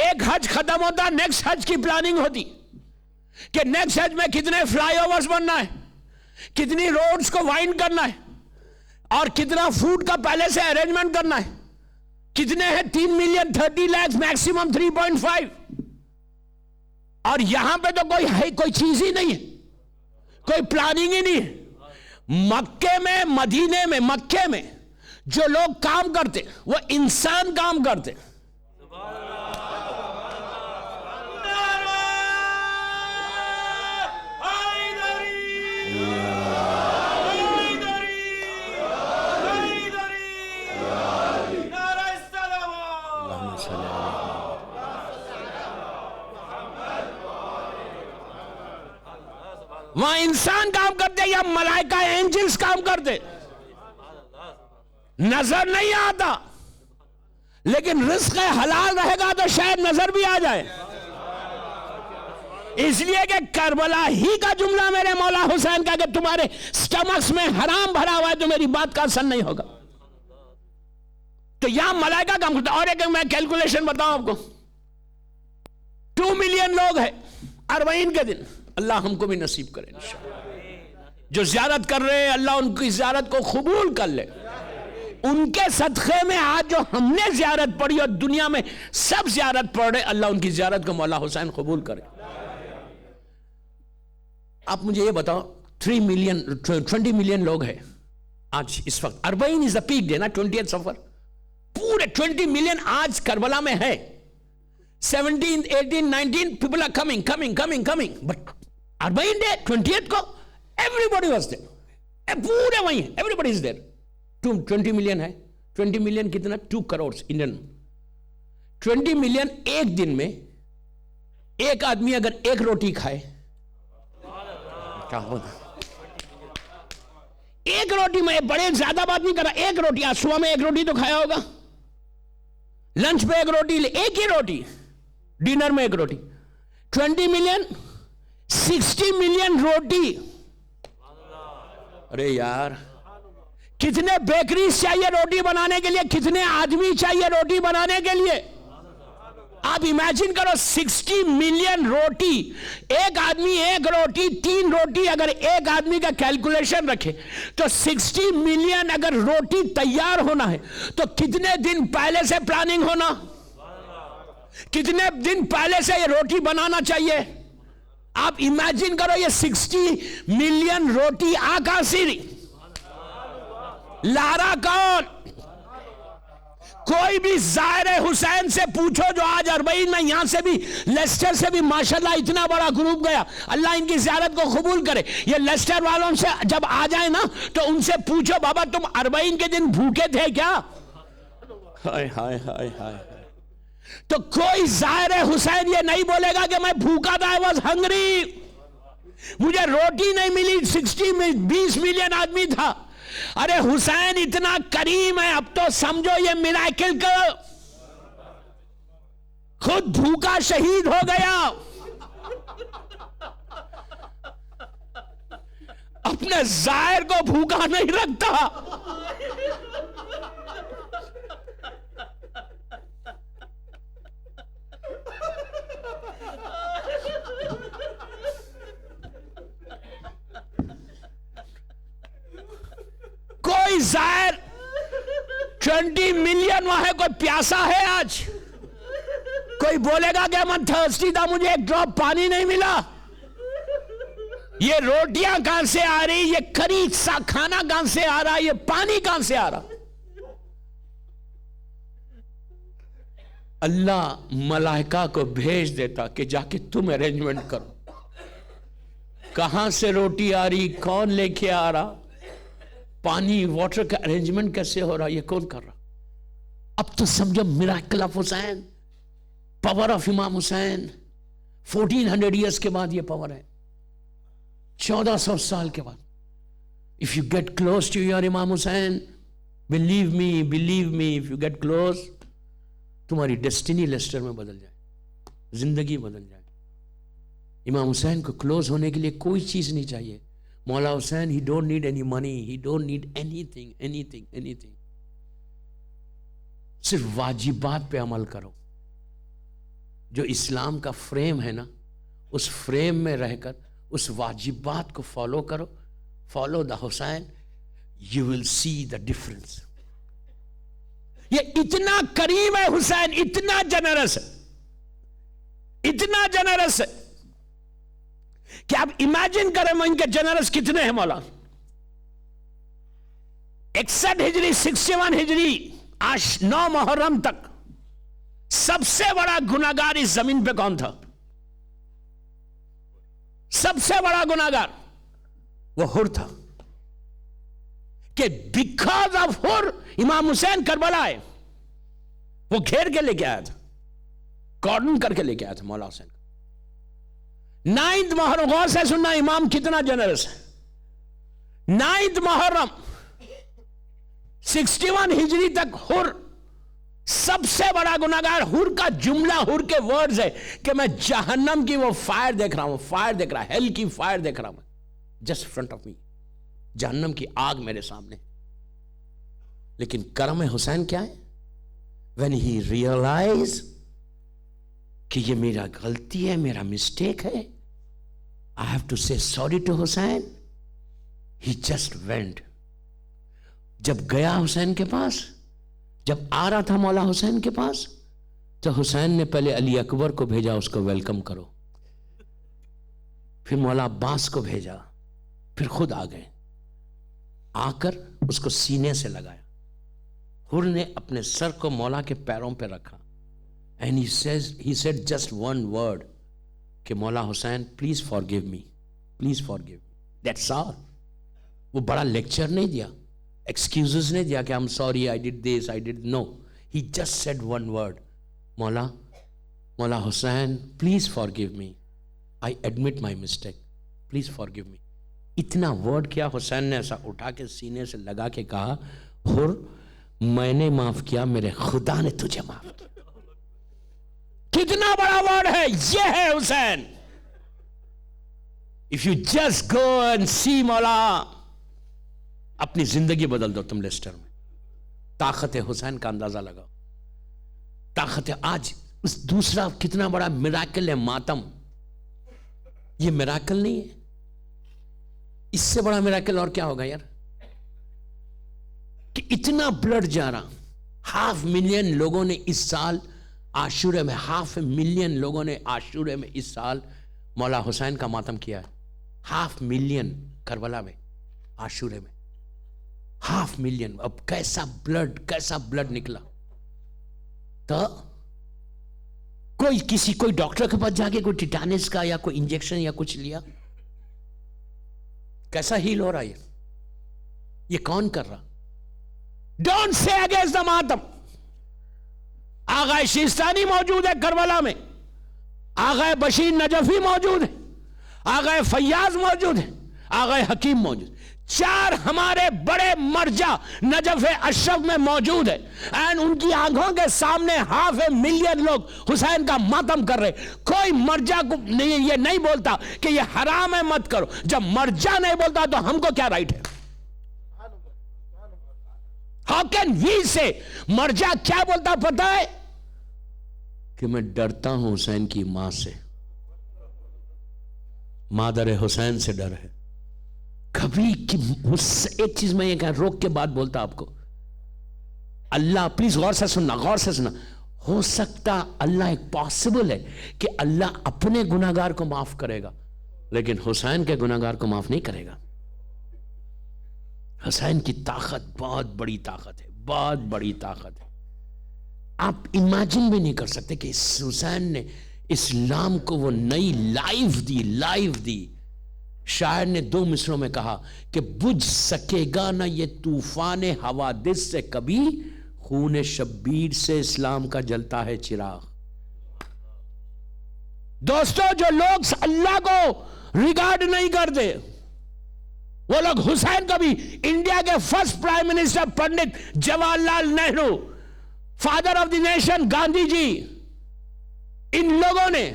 ایک حج ختم ہوتا, نیکسٹ حج کی پلاننگ ہوتی کہ نیکسٹ حج میں کتنے فلائی اوورز بننا ہے, کتنی روڈز کو وائنڈ کرنا ہے, اور کتنا فوڈ کا پہلے سے ارینجمنٹ کرنا ہے, کتنے ہیں 3 ملین 30 لاکھ میکسیمم 3.5. اور یہاں پہ تو کوئی چیز ہی نہیں ہے, کوئی پلاننگ ہی نہیں ہے. مکے میں, مدینے میں, مکے میں جو لوگ کام کرتے وہ انسان کام کرتے. وہاں انسان کام کرتے یا ملائکہ اینجلز کام کرتے نظر نہیں آتا, لیکن رزق حلال رہے گا تو شاید نظر بھی آ جائے. اس لیے کہ کربلا ہی کا جملہ میرے مولا حسین کا کہ تمہارے سٹمکس میں حرام بھرا ہوا ہے تو میری بات کا اثر نہیں ہوگا. تو یہاں ملائکہ کام کرتا. اور ایک میں کیلکولیشن بتاؤں آپ کو, 2 ملین لوگ ہیں 40 کے دن, اللہ ہم کو بھی نصیب کرے انشاءاللہ. جو زیارت کر رہے ہیں اللہ ان کی زیارت کو قبول کر لے. ان کے صدقے میں آج جو ہم نے زیارت پڑھی اور دنیا میں سب زیارت پڑھ رہے, اللہ ان کی زیارت کو مولا حسین قبول کرے. آپ مجھے یہ بتاؤ 20 ملین لوگ ہیں آج اس وقت. 40 is the peak day نا, 20th سفر, پورے 20 ملین آج کربلا میں ہے. 17, 18, 19 people are coming, but 40 day 20th کو everybody was there, پورے وہیں ہیں, everybody is there. 20 ملین ہے, 20 ملین کتنا, 2 کروڑ انڈین. 20 ملین ایک دن میں ایک آدمی اگر 1 روٹی کھائے کیا ہوتا؟ 1 روٹی میں, بڑے زیادہ بات نہیں کر رہا, 1 روٹی. آج صبح میں 1 روٹی تو کھایا ہوگا, لنچ پہ 1 روٹی, ایک ہی روٹی, ڈنر میں 1 روٹی. 20 ملین 60 ملین روٹی. ارے یار, کتنے بیکریز چاہیے روٹی بنانے کے لیے, کتنے آدمی چاہیے روٹی بنانے کے لیے. آپ امیجن کرو 60 ملین روٹی, ایک آدمی 1 روٹی, 3 روٹی. اگر ایک آدمی کا کیلکولیشن رکھے تو 60 ملین اگر روٹی تیار ہونا ہے تو کتنے دن پہلے سے پلاننگ ہونا, کتنے دن پہلے سے یہ روٹی بنانا چاہیے. آپ امیجن کرو یہ 60 ملین روٹی آقا سری لارا کون. کوئی بھی زائر حسین سے پوچھو جو آج 40 میں, یہاں سے بھی لیسٹر سے بھی ماشاءاللہ اتنا بڑا گروپ گیا, اللہ ان کی زیارت کو قبول کرے. یہ لیسٹر والوں سے جب آ جائیں نا تو ان سے پوچھو بابا تم 40 کے دن بھوکے تھے کیا, ہائے ہائے ہائے ہائے. تو کوئی ظاہر حسین یہ نہیں بولے گا کہ میں بھوکا تھا, I was hungry, مجھے روٹی نہیں ملی, 20 ملین آدمی تھا. ارے حسین اتنا کریم ہے, اب تو سمجھو یہ میراکل کا, خود بھوکا شہید ہو گیا, اپنے ظاہر کو بھوکا نہیں رکھتا. کوئی ظاہر 20 ملین وہاں کوئی پیاسا ہے آج, کوئی بولے گا کہ میں تھرسٹی تھا, مجھے ایک ڈراپ پانی نہیں ملا. یہ روٹیاں کہاں سے آ رہی, یہ خرید سا کھانا کہاں سے آ رہا, یہ پانی کہاں سے آ رہا. اللہ ملائکہ کو بھیج دیتا کہ جا کے تم ارینجمنٹ کرو, کہاں سے روٹی آ رہی, کون لے کے آ رہا, پانی واٹر کا ارینجمنٹ کیسے ہو رہا, یہ کون کر رہا. اب تو سمجھو میراکل of Hussain, power of Imam Hussain. 1400 years کے بعد یہ پاور ہے, 1400 سال کے بعد. if you get close to your امام حسین, believe me, if you get close, تمہاری ڈیسٹینی لیسٹر میں بدل جائے, زندگی بدل جائے. امام حسین کو کلوز ہونے کے لیے کوئی چیز نہیں چاہیے. مولا حسین, he don't need any money, he don't need anything. صرف واجبات پہ عمل کرو. جو اسلام کا فریم ہے نا, اس فریم میں رہ کر اس واجبات کو فالو کرو. Follow the Hussain, you will see the difference. یہ اتنا کریم ہے حسین, اتنا جنرس ہے کہ آپ امیجن کریں ان کے جنرس کتنے ہیں. مولا 61 ہجری 61 ہجری 9 محرم تک سب سے بڑا گناہگار اس زمین پہ کون تھا؟ سب سے بڑا گناہگار وہ حر تھا. کہ بیکاز آف حر امام حسین کربلا آئے, وہ گھیر کے لے کے آیا تھا, کارڈن کر کے لے کے آیا تھا مولا حسین. 9 محرم, غور سے سننا امام کتنا جنرس ہے. 9 محرم 61 ہجری تک حر سب سے بڑا گناہگار. حر کا جملہ, حر کے ورڈز ہے کہ میں جہنم کی وہ فائر دیکھ رہا ہوں, ہیل کی فائر دیکھ رہا ہوں, جسٹ فرنٹ آف می, جہنم کی آگ میرے سامنے. لیکن کرم حسین کیا ہے؟ when he realized کہ یہ میرا غلطی ہے, میرا مسٹیک ہے, I have to say sorry to Hussein. He just went. جب گیا حسین کے پاس, جب آ رہا تھا مولا حسین کے پاس, تو حسین نے پہلے علی اکبر کو بھیجا, اس کو ویلکم کرو. پھر مولا عباس کو بھیجا, پھر خود آ گئے. آ کر اس کو سینے سے لگایا. حر نے اپنے سر کو مولا کے پیروں پہ رکھا. And he said just one word کہ مولا حسین please forgive me, please forgive me. That's all. وہ بڑا لیکچر نہیں دیا, excuses نہیں دیا کہ I'm sorry, I did this, I did no. He just said one word. مولا حسین please forgive me. I admit my mistake. Please forgive me. اتنا word کیا, حسین نے ایسا اٹھا کے سینے سے لگا کے کہا, حر میں نے معاف کیا, میرے خدا نے تجھے معاف کیا. کتنا بڑا ورڈ ہے یہ, ہے حسین. If you just go and see مولا, اپنی زندگی بدل دو تم لیسٹر میں. طاقت حسین کا اندازہ لگاؤ. طاقت آج اس دوسرا کتنا بڑا میراکل ہے ماتم. یہ میراکل نہیں ہے, اس سے بڑا میراکل اور کیا ہوگا یار, کہ اتنا بلڈ جا رہا. 500,000 لوگوں نے اس سال عاشورے میں, 500,000 لوگوں نے عاشورے میں اس سال مولا حسین کا ماتم کیا ہے. 500,000 کربلا میں, عاشورے میں 500,000. اب کیسا بلڈ نکلا. تو کوئی ڈاکٹر کے پاس جا کے کوئی ٹیٹانس کا یا کوئی انجیکشن یا کچھ لیا, کیسا ہیل ہو رہا ہے یہ کون کر رہا؟ ڈونٹ سے اگینسٹ دا ماتم. آغا شیستانی موجود ہے کربلا میں، آغا بشیر نجفی موجود ہے، آغا فیاض موجود ہے، آغا حکیم موجود ہے، 4 ہمارے بڑے مرجع نجف اشرف میں موجود ہے، اینڈ ان کی آنکھوں کے سامنے 500,000 لوگ حسین کا ماتم کر رہے. کوئی مرجع کو یہ نہیں بولتا کہ یہ حرام ہے مت کرو. جب مرجع نہیں بولتا تو ہم کو کیا رائٹ ہے؟ How can we say؟ مرجع کیا بولتا پتہ ہے؟ کہ میں ڈرتا ہوں حسین کی ماں سے، مادر حسین سے ڈر ہے. کبھی ایک چیز میں یہ کہا، روک کے بات بولتا آپ کو، اللہ پلیز غور سے سننا، غور سے سننا. ہو سکتا اللہ ایک پاسبل ہے کہ اللہ اپنے گناہگار کو معاف کرے گا لیکن حسین کے گناہگار کو معاف نہیں کرے گا. حسین کی طاقت بہت بڑی طاقت ہے، بہت بڑی طاقت ہے. آپ امیجن بھی نہیں کر سکتے کہ حسین نے اسلام کو وہ نئی لائف دی. شاعر نے 2 مصروں میں کہا کہ بجھ سکے گا نہ یہ طوفان حوادث سے کبھی، خون شبیر سے اسلام کا جلتا ہے چراغ. دوستو جو لوگ اللہ کو ریگارڈ نہیں کرتے وہ لوگ حسین کو بھی، انڈیا کے first prime minister Pandit Jawahar Lal Nehru, father of the nation Gandhi ji, ان لوگوں نے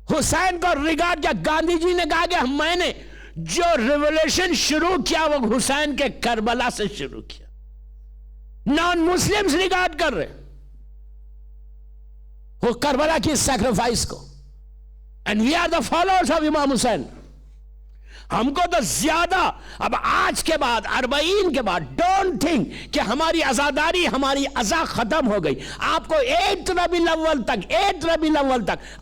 حسین کو ریگارڈ کیا. گاندھی جی نے کہا کہ میں نے جو ریولیوشن شروع کیا وہ حسین کے کربلا سے شروع کیا. نان مسلمز ریگارڈ کر رہے وہ کربلا کی سیکریفائس کو. And we are the followers of Imam Hussain. ہم کو تو زیادہ اب آج کے بعد 40 کے بعد ڈونٹ تھنک کہ ہماری عزاداری، ہماری عزا ختم ہو گئی. آپ کو 8 ربیع الاول تک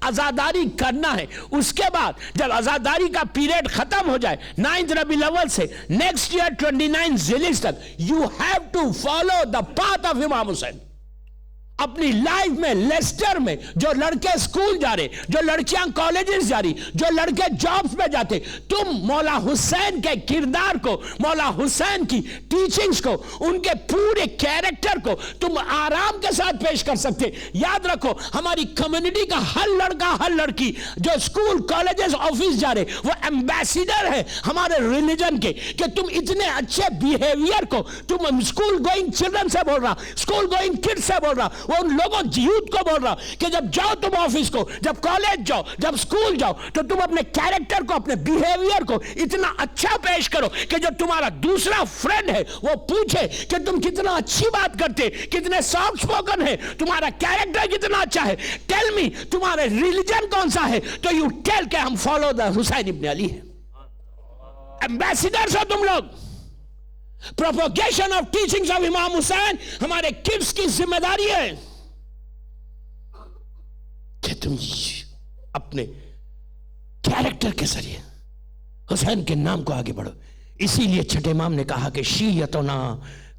عزاداری کرنا ہے. اس کے بعد جب عزاداری کا پیریڈ ختم ہو جائے 9 ربیع الاول سے نیکسٹ ایئر 29 ذیلحج تک، you have to follow the path of Imam Hussain. اپنی لائف میں لیسٹر میں جو لڑکے سکول جا رہے، جو لڑکیاں کالجز جا رہی، جو لڑکے جابز پہ جاتے، تم مولا حسین کے کردار کو، مولا حسین کی ٹیچنگز کو، ان کے پورے کیریکٹر کو تم آرام کے ساتھ پیش کر سکتے. یاد رکھو ہماری کمیونٹی کا ہر لڑکا ہر لڑکی جو سکول کالجز آفس جا رہے وہ ایمبیسیڈر ہے ہمارے ریلیجن کے، کہ تم اتنے اچھے بیہیویئر کو، تم سکول گوئنگ چلڈرن سے بول رہا، سکول گوئنگ کڈ سے بول رہا، وہ ان لوگوں یوتھ کو بول رہا کہ جب جاؤ تم آفس کو، جب کالج جاؤ، جب سکول جاؤ، تو تم اپنے کیریکٹر کو، اپنے بیہیویئر کو اتنا اچھا پیش کرو کہ جو تمہارا دوسرا فرینڈ ہے وہ پوچھے کہ تم کتنا اچھی بات کرتے، کتنے سافٹ سپوکن ہے، تمہارا کیریکٹر کتنا اچھا ہے. ٹیل می تمہارے ریلیجن کون سا ہے؟ تو یو ٹیل کہ ہم فالو دا حسین ابن علی ہیں. ایمبیسیڈرز ہو تم لوگ. Propagation of teachings of Imam حسین ہمارے کڈز کی ذمہ داری ہے کہ تم اپنے کیریکٹر کے ذریعے حسین کے نام کو آگے بڑھو. اسی لیے چھٹے امام نے کہا کہ شیعتنا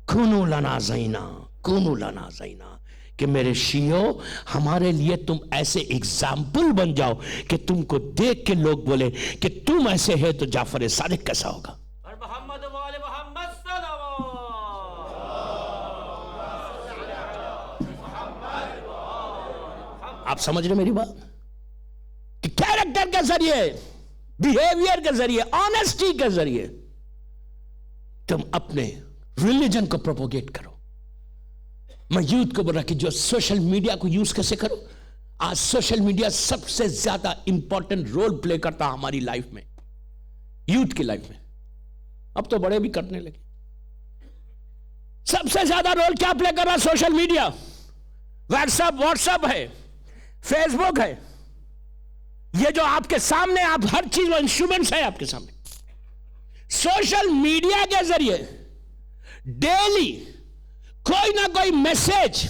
کونو لنا زینا، کونو لنا زینا، کہ میرے شیعو ہمارے لیے تم ایسے اگزامپل بن جاؤ کہ تم کو دیکھ کے لوگ بولے کہ تم ایسے ہے تو جعفر صادق کیسا ہوگا. آپ سمجھ رہے میری بات؟ کہ کیریکٹر کے ذریعے، بیہیویئر کے ذریعے، آنیسٹی کے ذریعے تم اپنے ریلیجن کو پروپوگیٹ کرو. میں یوتھ کو بول رہا کہ جو سوشل میڈیا کو یوز کیسے کرو. آج سوشل میڈیا سب سے زیادہ امپورٹنٹ رول پلے کرتا ہماری لائف میں، یوتھ کی لائف میں. اب تو بڑے بھی کرنے لگے. سب سے زیادہ رول کیا پلے کر رہا؟ Social media. واٹس ایپ ہے، فیس بک ہے، یہ جو آپ کے سامنے، آپ ہر چیز وہ انسٹرومنٹس ہے آپ کے سامنے. سوشل میڈیا کے ذریعے ڈیلی کوئی نہ کوئی میسج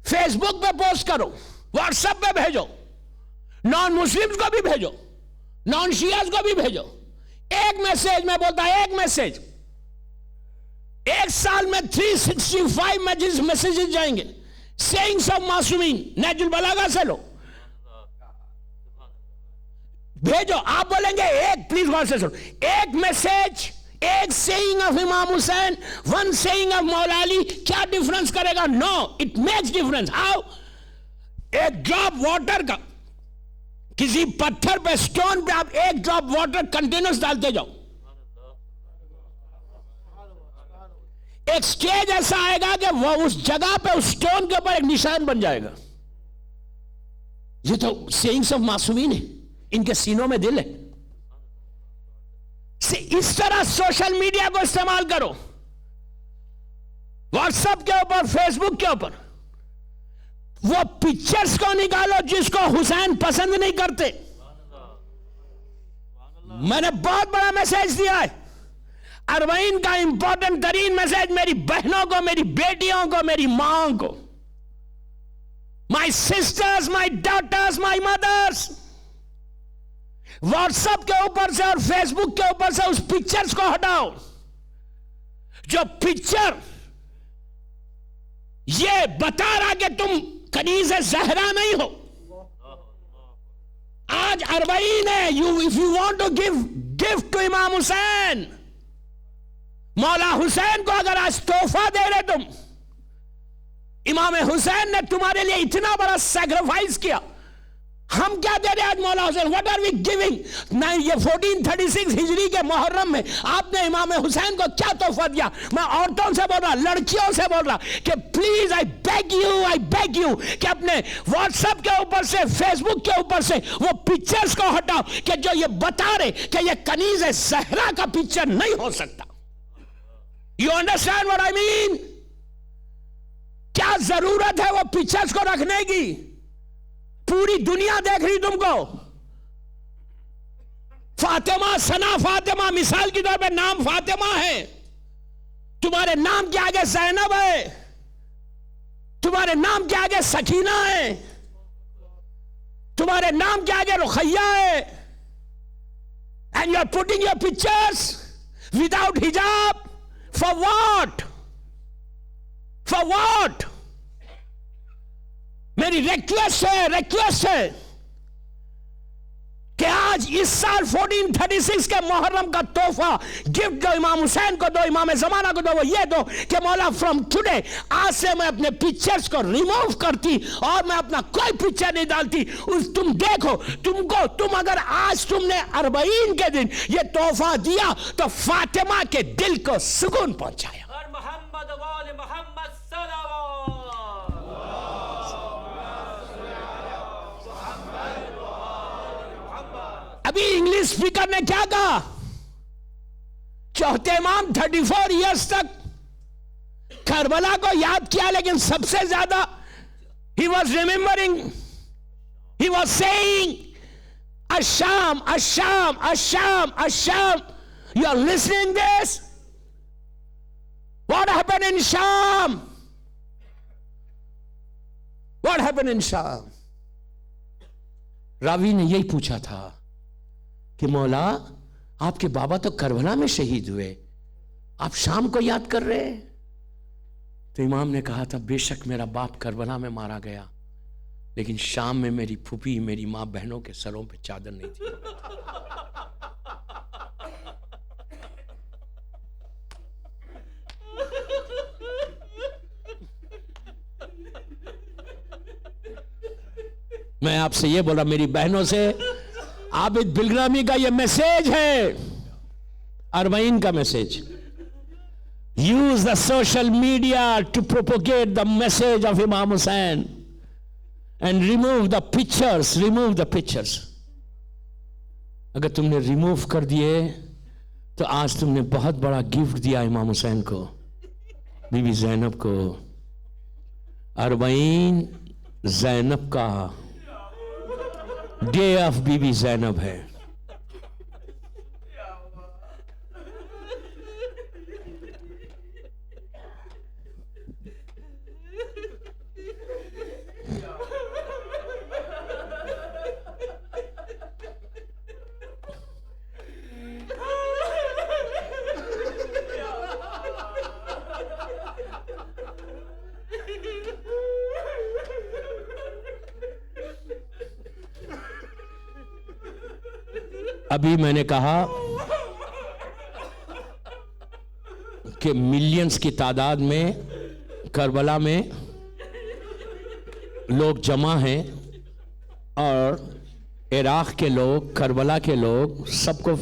فیس بک پہ پوسٹ کرو، واٹس ایپ پہ بھیجو، نان مسلمز کو بھی بھیجو، نان شیعز کو بھی بھیجو. ایک میسج میں بولتا ہے، ایک میسج، ایک سال میں 365 میسیجز جائیں گے. سیئنگز آف معصومین نہج البلاغہ سے لو، بھیجو. آپ بولیں گے ایک، پلیز غور سے سنو، ایک میسج ایک seeing of Imam Hussain, one seeing of مولا علی کیا ڈیفرنس کرے گا؟ نو، اٹ میکس ڈیفرنس. ہاؤ؟ ایک ڈراپ واٹر کا، کسی پتھر پہ، سٹون پہ آپ ایک ڈراپ واٹر کنٹینیوس ڈالتے جاؤ، ایک سٹیج ایسا آئے گا کہ وہ اس جگہ پہ اس سٹون کے اوپر ایک نشان بن جائے گا. یہ تو سیئنگز آف معصومین ہے، ان کے سینوں میں دل ہے. اس طرح سوشل میڈیا کو استعمال کرو، واٹس ایپ کے اوپر، فیس بک کے اوپر وہ پکچرز کو نکالو جس کو حسین پسند نہیں کرتے. میں نے بہت بڑا میسج دیا ہے، اربعین کا امپورٹنٹ ترین میسج میری بہنوں کو، میری بیٹیوں کو، میری ماں کو، my sisters, my daughters, my mothers. WhatsApp کے اوپر سے اور فیس بک کے اوپر سے اس پکچرز کو ہٹاؤ. جو پکچر یہ بتا رہا کہ تم کنیز زہرا نہیں ہو. آج اربعین ہے. if you want to give gift to امام حسین، مولا حسین کو اگر آج تحفہ دے رہے تم، امام حسین نے تمہارے لیے اتنا بڑا سیکریفائس کیا، ہم کیا دے رہے آج مولا حسین؟ what are we giving؟ یہ 1436 ہجری کے محرم میں آپ نے امام حسین کو کیا تحفہ دیا؟ میں عورتوں سے بول رہا، لڑکیوں سے بول رہا کہ پلیز I beg you کہ اپنے واٹس ایپ کے اوپر سے، فیس بک کے اوپر سے وہ پکچرز کو ہٹاؤ کہ جو یہ بتا رہے کہ یہ کنیز زہرا کا پکچر نہیں ہو سکتا. You understand what I mean؟ کیا ضرورت ہے وہ پکچرز کو رکھنے کی؟ پوری دنیا دیکھ رہی تم کو. فاطمہ، ثنا فاطمہ، مثال کی طور پہ نام فاطمہ ہے، تمہارے نام کے آگے زینب ہے، تمہارے نام کے آگے سکینہ ہے، تمہارے نام کے آگے رقیہ ہے. and you are putting your pictures without hijab. For what? For what? میری ریکویسٹ ہے کہ آج اس سال 1436 کے محرم کا تحفہ گفٹ جو امام حسین کو دو، امام زمانہ کو دو، وہ یہ دو کہ مولا فرام ٹوڈے، آج سے میں اپنے پکچرز کو ریموو کرتی اور میں اپنا کوئی پکچر نہیں ڈالتی. تم دیکھو، تم اگر آج تم نے اربعین کے دن یہ تحفہ دیا تو فاطمہ کے دل کو سکون پہنچایا. محمد وال محمد صلوات. ابھی انگلش اسپیکر نے کیا کہا؟ چوتھے امام 34 ایئرز تک کربلا کو یاد کیا، لیکن سب سے زیادہ he was remembering, he was saying Asham, Asham, Asham, Asham. You are listening this? What happened in Sham? What happened in Sham? راوی نے یہی پوچھا تھا کہ مولا آپ کے بابا تو کربلا میں شہید ہوئے، آپ شام کو یاد کر رہے؟ تو امام نے کہا تھا بے شک میرا باپ کربلا میں مارا گیا، لیکن شام میں میری پھوپھی، میری ماں بہنوں کے سروں پہ چادر نہیں تھی. میں آپ سے یہ بولا، میری بہنوں سے، عابد بلگرامی کا یہ میسیج ہے، اربعین کا message. Use the social media to propagate the message of Imam Hussain and remove the pictures, remove the pictures. اگر تم نے ریموو کر دیے تو آج تم نے بہت بڑا گفٹ دیا امام حسین کو، بی بی زینب کو. اربعین زینب کا ڈے آف بی بی زینب ہے. ابھی میں نے کہا کہ ملینز کی تعداد میں کربلا میں لوگ جمع ہیں، اور عراق کے لوگ، کربلا کے لوگ سب کو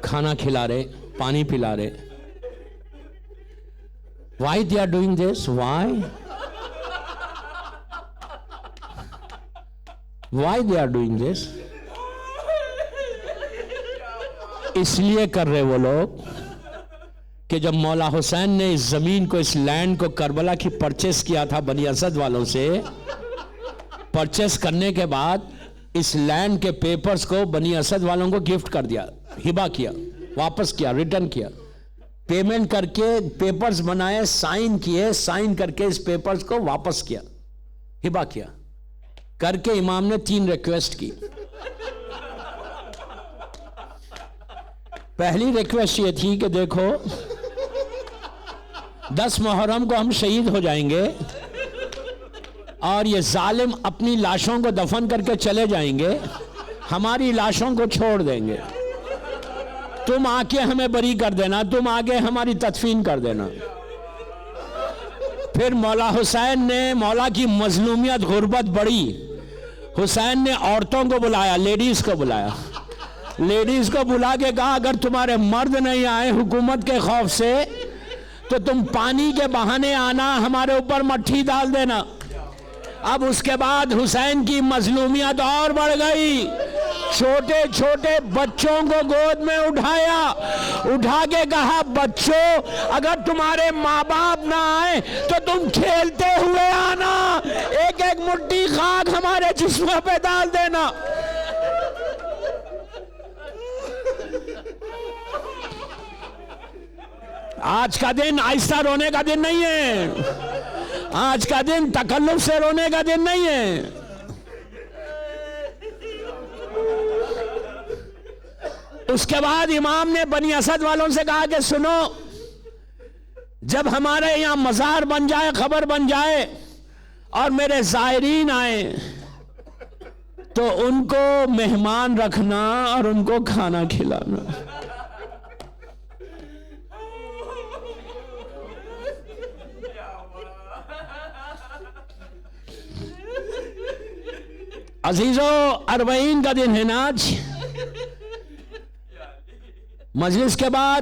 کھانا کھلا رہے، پانی پلا رہے. Why they are doing this? Why they are doing this? اس لیے کر رہے وہ لوگ کہ جب مولا حسین نے اس زمین کو، اس لینڈ کو کربلا کی پرچیز کیا تھا بنی اسد والوں سے، پرچیز کرنے کے بعد اس لینڈ کے پیپرز کو بنی اسد والوں کو گفٹ کر دیا، ہبہ کیا، واپس کیا، ریٹرن کیا، پیمنٹ کر کے پیپرز بنائے، سائن کیے، سائن کر کے اس پیپرز کو واپس کیا، ہبہ کیا. کر کے امام نے 3 ریکویسٹ کی. پہلی ریکویسٹ یہ تھی کہ دیکھو 10 محرم کو ہم شہید ہو جائیں گے اور یہ ظالم اپنی لاشوں کو دفن کر کے چلے جائیں گے، ہماری لاشوں کو چھوڑ دیں گے، تم آ کے ہمیں بری کر دینا، تم آگے ہماری تدفین کر دینا. پھر مولا حسین نے، مولا کی مظلومیت غربت بڑی، حسین نے عورتوں کو بلایا، لیڈیز کو بلایا، لیڈیز کو بلا کے کہا اگر تمہارے مرد نہیں آئے حکومت کے خوف سے تو تم پانی کے بہانے آنا، ہمارے اوپر مٹھی ڈال دینا. اب اس کے بعد حسین کی مظلومیت اور بڑھ گئی، چھوٹے چھوٹے بچوں کو گود میں اٹھایا، اٹھا کے کہا بچوں اگر تمہارے ماں باپ نہ آئے تو تم کھیلتے ہوئے آنا، ایک ایک مٹھی خاک ہمارے جسموں پہ ڈال دینا. آج کا دن آہستہ رونے کا دن نہیں ہے، آج کا دن تکلف سے رونے کا دن نہیں ہے. اس کے بعد امام نے بنی اسد والوں سے کہا کہ سنو، جب ہمارے یہاں مزار بن جائے، خبر بن جائے اور میرے زائرین آئیں تو ان کو مہمان رکھنا اور ان کو کھانا کھلانا. عزیزو، 40 کا دن ہے نا آج. مجلس کے بعد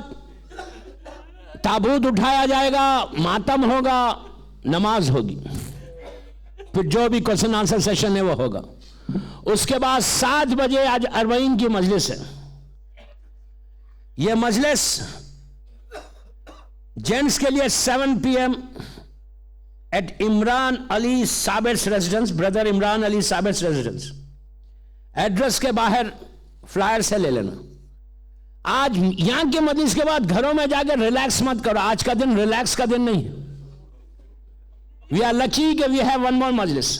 تابوت اٹھایا جائے گا، ماتم ہوگا، نماز ہوگی، پھر جو بھی کوسچن آنسر سیشن ہے وہ ہوگا. اس کے بعد 7 بجے آج 40 کی مجلس ہے. یہ مجلس جینٹس کے لیے 7 PM at Imran Ali Sabir's residence, brother Imran Ali Sabir's residence. Address کے باہر فلائر سے لے لینا. آج یہاں کے مجلس کے بعد گھروں میں جا کے ریلیکس مت کرو، آج کا دن ریلیکس کا دن نہیں ہے. وی آر لکی کہ وی ہیو ون مور مجلس.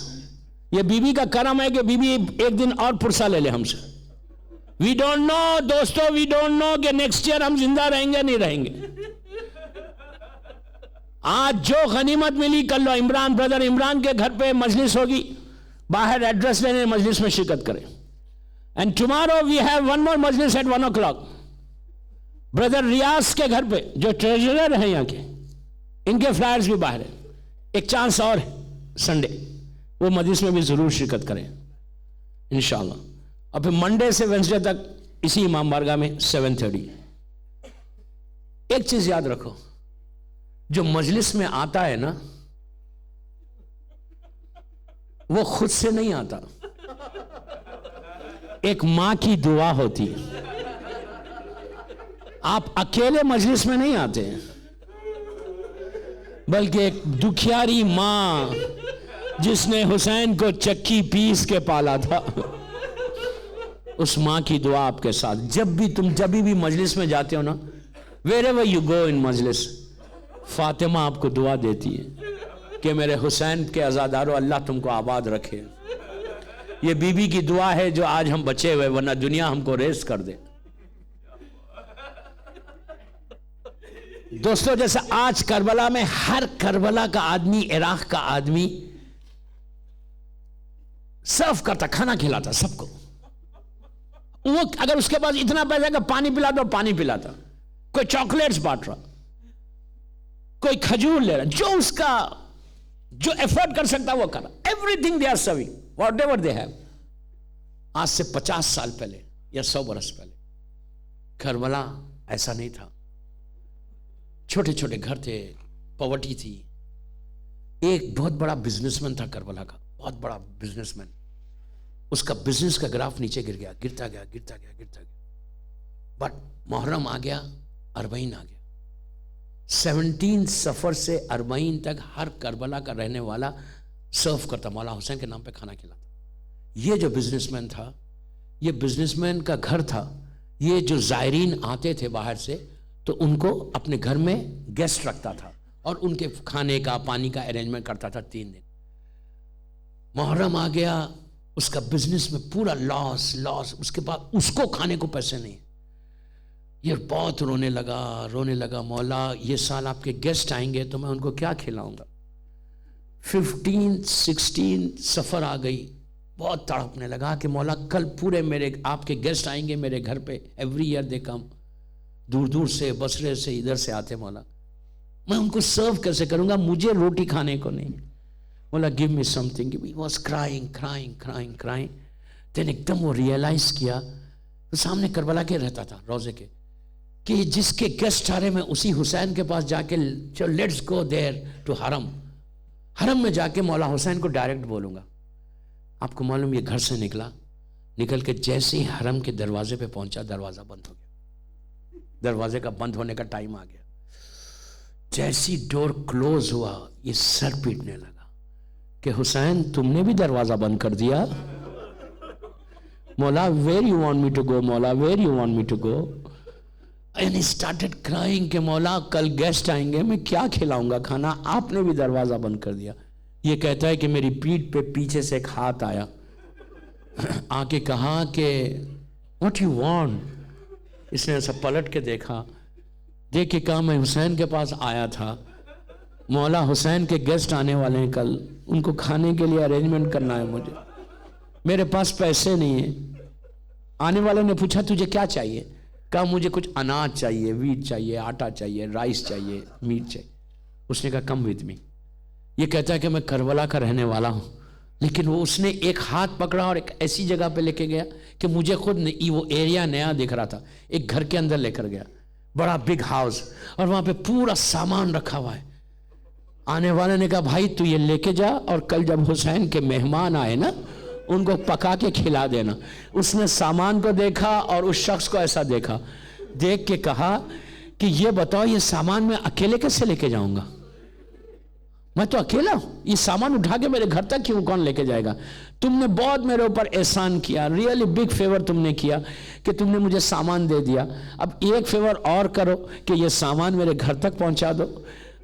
یہ بی بی کا کرم ہے کہ بی بی ایک دن اور پرسہ لے لے ہم سے. وی ڈونٹ نو دوستو، وی ڈونٹ نو کہ نیکسٹ ایئر ہم زندہ رہیں گے نہیں رہیں گے. آج جو غنیمت ملی کر لو. عمران، بردر عمران کے گھر پہ مجلس ہوگی، باہر ایڈریس لینے مجلس میں شرکت کریں. And tomorrow we have one more majlis at 1 o'clock. Brother ریاض کے گھر پہ جو ٹریجرر ہیں یہاں کے، ان کے فلائرز بھی باہر ہیں. ایک چانس اور ہے سنڈے، وہ مجلس میں بھی ضرور شرکت کریں انشاءاللہ. اور پھر منڈے سے وینسڈے تک اسی امام بارگاہ میں 7:30. ایک چیز یاد رکھو، جو مجلس میں آتا ہے نا وہ خود سے نہیں آتا، ایک ماں کی دعا ہوتی ہے. آپ اکیلے مجلس میں نہیں آتے ہیں، بلکہ ایک دکھیاری ماں جس نے حسین کو چکی پیس کے پالا تھا، اس ماں کی دعا آپ کے ساتھ. جب بھی مجلس میں جاتے ہو نا، wherever you go in مجلس، فاطمہ آپ کو دعا دیتی ہے کہ میرے حسین کے عزادارو اللہ تم کو آباد رکھے. یہ بی بی کی دعا ہے جو آج ہم بچے ہوئے، ورنہ دنیا ہم کو ریز کر دے. دوستو، جیسے آج کربلا میں ہر کربلا کا آدمی، عراق کا آدمی سرو کرتا، کھانا کھلاتا سب کو. وہ اگر اس کے پاس اتنا پیسہ کہ پانی پلاتا، پانی پلاتا. کوئی چاکلیٹس بانٹ رہا, کوئی کھجور لے رہا, جو اس کا جو ایفرٹ کر سکتا وہ کر رہا. Everything they are serving whatever they have. آج سے 50 سال پہلے یا 100 برس پہلے کربلا ایسا نہیں تھا. چھوٹے چھوٹے گھر تھے, پاورٹی تھی. ایک بہت بڑا بزنس مین تھا کربلا کا, بہت بڑا بزنس مین. اس کا بزنس کا گراف نیچے گر گیا, گرتا گیا گرتا گیا گرتا گیا. بٹ محرم آ گیا, اربعین آ گیا. 17 سفر سے اربعین تک ہر کربلا کا رہنے والا سرو کرتا, مولا حسین کے نام پہ کھانا کھلاتا. یہ جو بزنس مین تھا, یہ بزنس مین کا گھر تھا. یہ جو زائرین آتے تھے باہر سے تو ان کو اپنے گھر میں گیسٹ رکھتا تھا اور ان کے کھانے کا پانی کا ارینجمنٹ کرتا تھا 3 دن. محرم آ گیا, اس کا بزنس میں پورا لاس. اس کے بعد اس کو کھانے کو پیسے نہیں. یہ بہت رونے لگا, مولا یہ سال آپ کے گیسٹ آئیں گے تو میں ان کو کیا کھلاؤں گا. 15-16 سفر آ گئی, بہت تڑپنے لگا کہ مولا کل پورے آپ کے گیسٹ آئیں گے میرے گھر پہ. ایوری ایئر دے کم, دور دور سے, بصرے سے, ادھر سے آتے. مولا میں ان کو سرو کیسے کروں گا, مجھے روٹی کھانے کو نہیں. مولا give me something. He was crying. Then ایک دم وہ ریئلائز کیا, تو سامنے کربلا کے رہتا تھا روزے کے, کہ جس کے گیسٹ آ رہے میں اسی حسین کے پاس جا کے لیٹس گو دیر ٹو حرم میں جا کے مولا حسین کو ڈائریکٹ بولوں گا. آپ کو معلوم, یہ گھر سے نکل کے جیسے ہی حرم کے دروازے پہ پہنچا, دروازہ بند ہو گیا. دروازے کا بند ہونے کا ٹائم آ گیا. جیسی ڈور کلوز ہوا, یہ سر پیٹنے لگا کہ حسین تم نے بھی دروازہ بند کر دیا. مولا where you want me to go, مولا where you want me to go. And he started crying کہ مولا کل گیسٹ آئیں گے, میں کیا کھلاؤں گا کھانا, آپ نے بھی دروازہ بند کر دیا. یہ کہتا ہے کہ میری پیٹھ پہ پیچھے سے ایک ہاتھ آیا, آ کے کہا کہ what you want. اس نے ایسا پلٹ کے دیکھا, دیکھ کے کہا میں حسین کے پاس آیا تھا, مولا حسین کے گیسٹ آنے والے ہیں کل, ان کو کھانے کے لیے ارینجمنٹ کرنا ہے مجھے, میرے پاس پیسے نہیں ہیں. آنے والے نے پوچھا تجھے کیا چاہیے, کہا مجھے کچھ اناج چاہیے, ویٹ چاہیے, آٹا چاہیے, رائس چاہیے, میٹ چاہیے. اس نے کہا کم وتھ می. یہ کہتا ہے کہ میں کربلا کا رہنے والا ہوں, لیکن وہ اس نے ایک ہاتھ پکڑا اور ایک ایسی جگہ پہ لے کے گیا کہ مجھے خود وہ ایریا نیا دکھ رہا تھا. ایک گھر کے اندر لے کر گیا, بڑا بگ ہاؤس, اور وہاں پہ پورا سامان رکھا ہوا ہے. آنے والے نے کہا بھائی تو یہ لے کے جا, اور کل جب حسین کے مہمان آئے نا ان کو پکا کے کھلا دینا. اس نے سامان کو دیکھا اور اس شخص کو ایسا دیکھا, دیکھ کے کہا کہ یہ بتاؤ یہ سامان میں اکیلے کیسے لے کے جاؤں گا, میں تو اکیلا ہوں, یہ سامان اٹھا کے میرے گھر تک کیوں کون لے کے جائے گا. تم نے بہت میرے اوپر احسان کیا, ریئلی بگ فیور تم نے کیا کہ تم نے مجھے سامان دے دیا. اب ایک فیور اور کرو کہ یہ سامان میرے گھر تک پہنچا دو.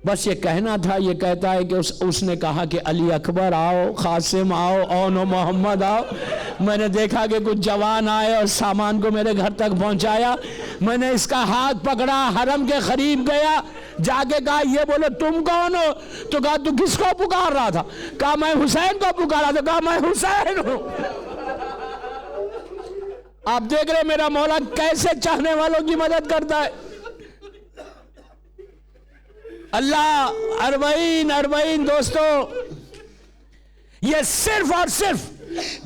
بس یہ کہنا تھا. یہ کہتا ہے کہ اس نے کہا کہ علی اکبر آؤ, قاسم آؤ, اون و محمد آؤ. میں نے دیکھا کہ کچھ جوان آئے اور سامان کو میرے گھر تک پہنچایا. میں نے اس کا ہاتھ پکڑا, حرم کے قریب گیا, جا کے کہا یہ بولو تم کون ہو, تو کہا تو کس کو پکار رہا تھا, کہا میں حسین کو پکارا تھا, کہا میں حسین ہوں. آپ دیکھ رہے میرا مولا کیسے چاہنے والوں کی مدد کرتا ہے. اللہ اربعین دوستو, یہ صرف اور صرف